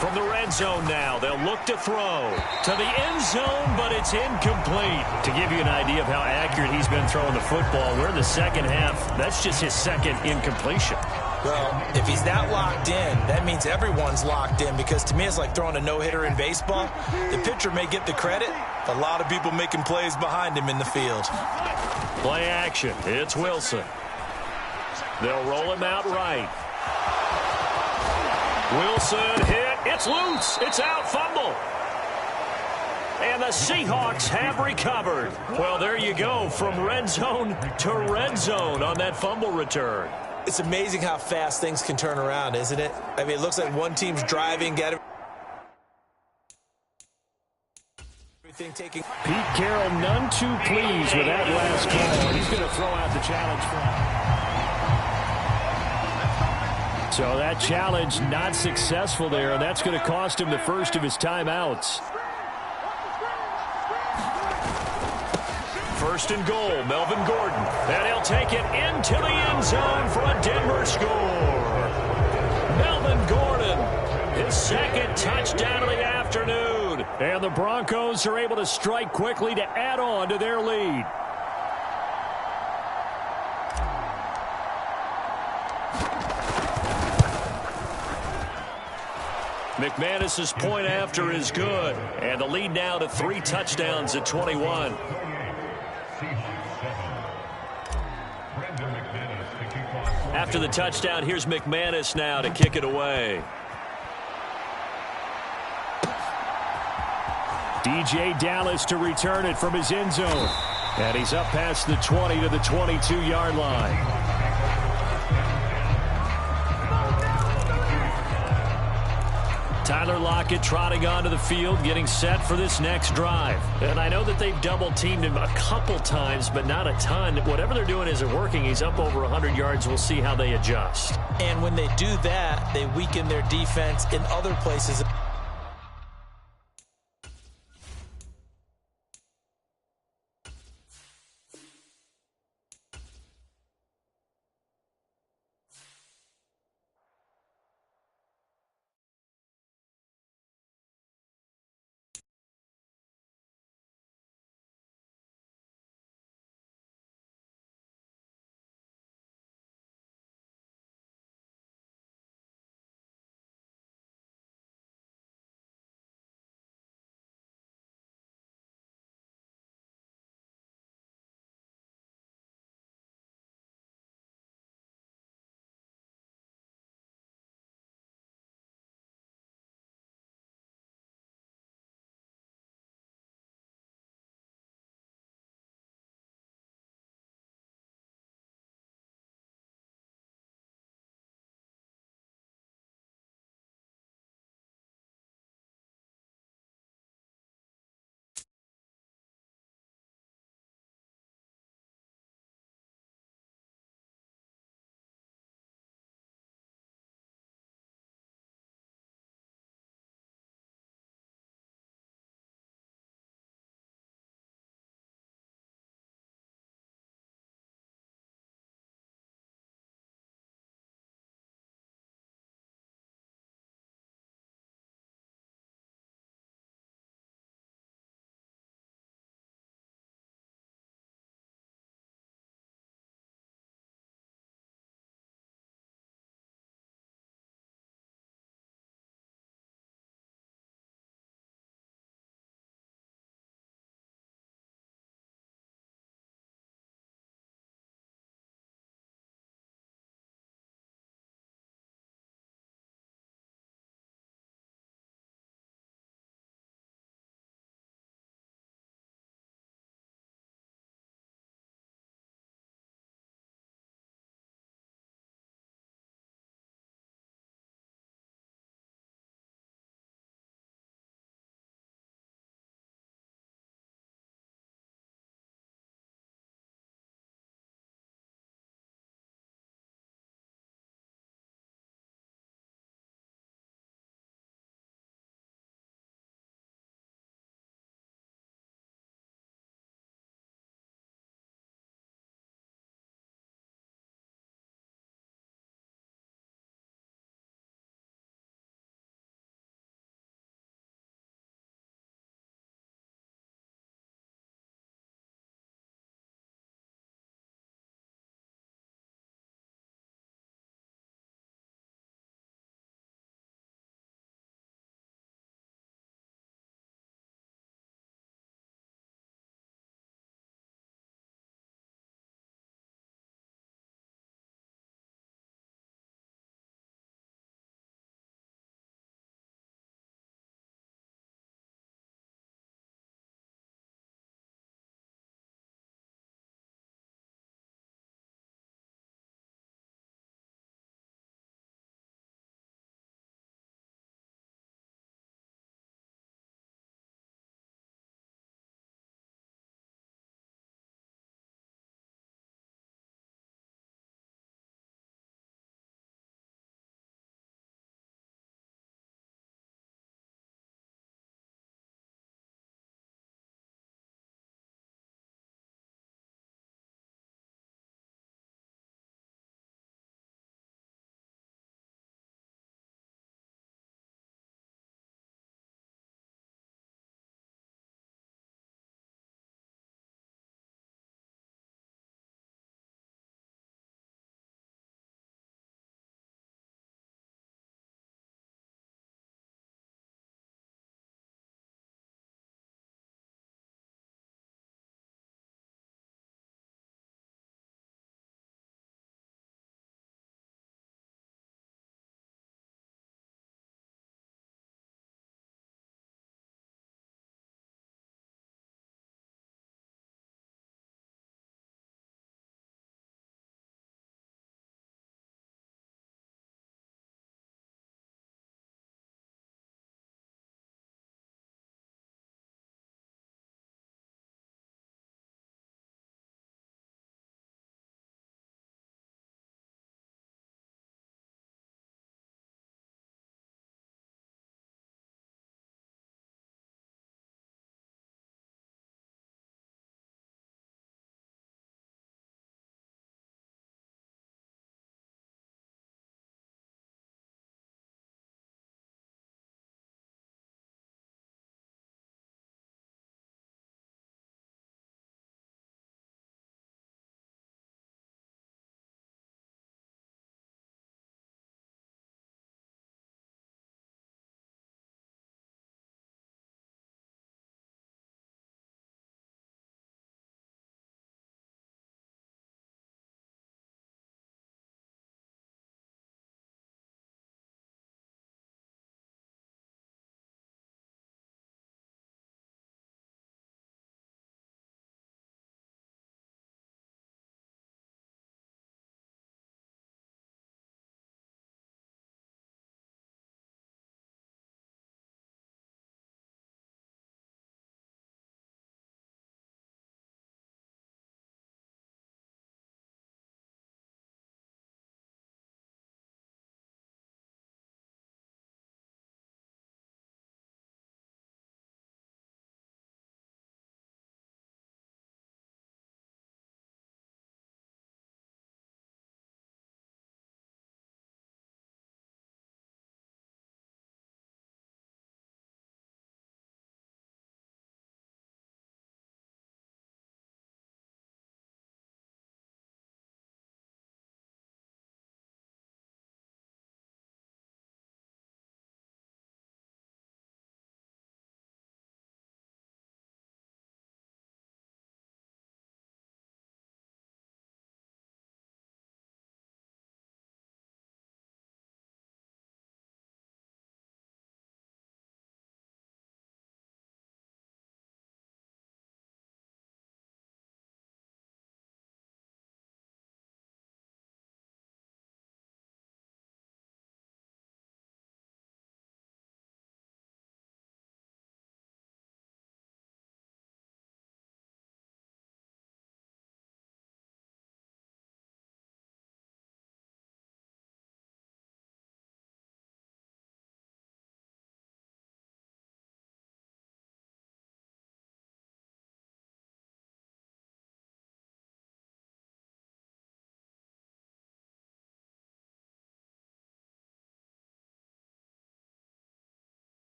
From the red zone now, they'll look to throw to the end zone, but it's incomplete. To give you an idea of how accurate he's been throwing the football, we're in the second half. That's just his second incompletion. Well, if he's not locked in, that means everyone's locked in, because to me it's like throwing a no-hitter in baseball. The pitcher may get the credit, a lot of people making plays behind him in the field. Play action. It's Wilson. They'll roll him out right. Wilson hit. It's loose. It's out. Fumble. And the Seahawks have recovered. Well, there you go. From red zone to red zone on that fumble return. It's amazing how fast things can turn around, isn't it? I mean, it looks like one team's driving, got everything taking. Pete Carroll, none too pleased with that last call. He's going to throw out the challenge flag. So that challenge not successful there, and that's going to cost him the first of his timeouts. 1st and goal, Melvin Gordon. And he'll take it into the end zone for a Denver score. Melvin Gordon, his second touchdown of the afternoon. And the Broncos are able to strike quickly to add on to their lead. McManus's point after is good. And the lead now to 3 touchdowns at 21. After the touchdown, here's McManus now to kick it away. DJ Dallas to return it from his end zone. And he's up past the 20 to the 22-yard line. Tyler Lockett trotting onto the field, getting set for this next drive. And I know that they've double-teamed him a couple times, but not a ton. Whatever they're doing isn't working. He's up over 100 yards. We'll see how they adjust. And when they do that, they weaken their defense in other places.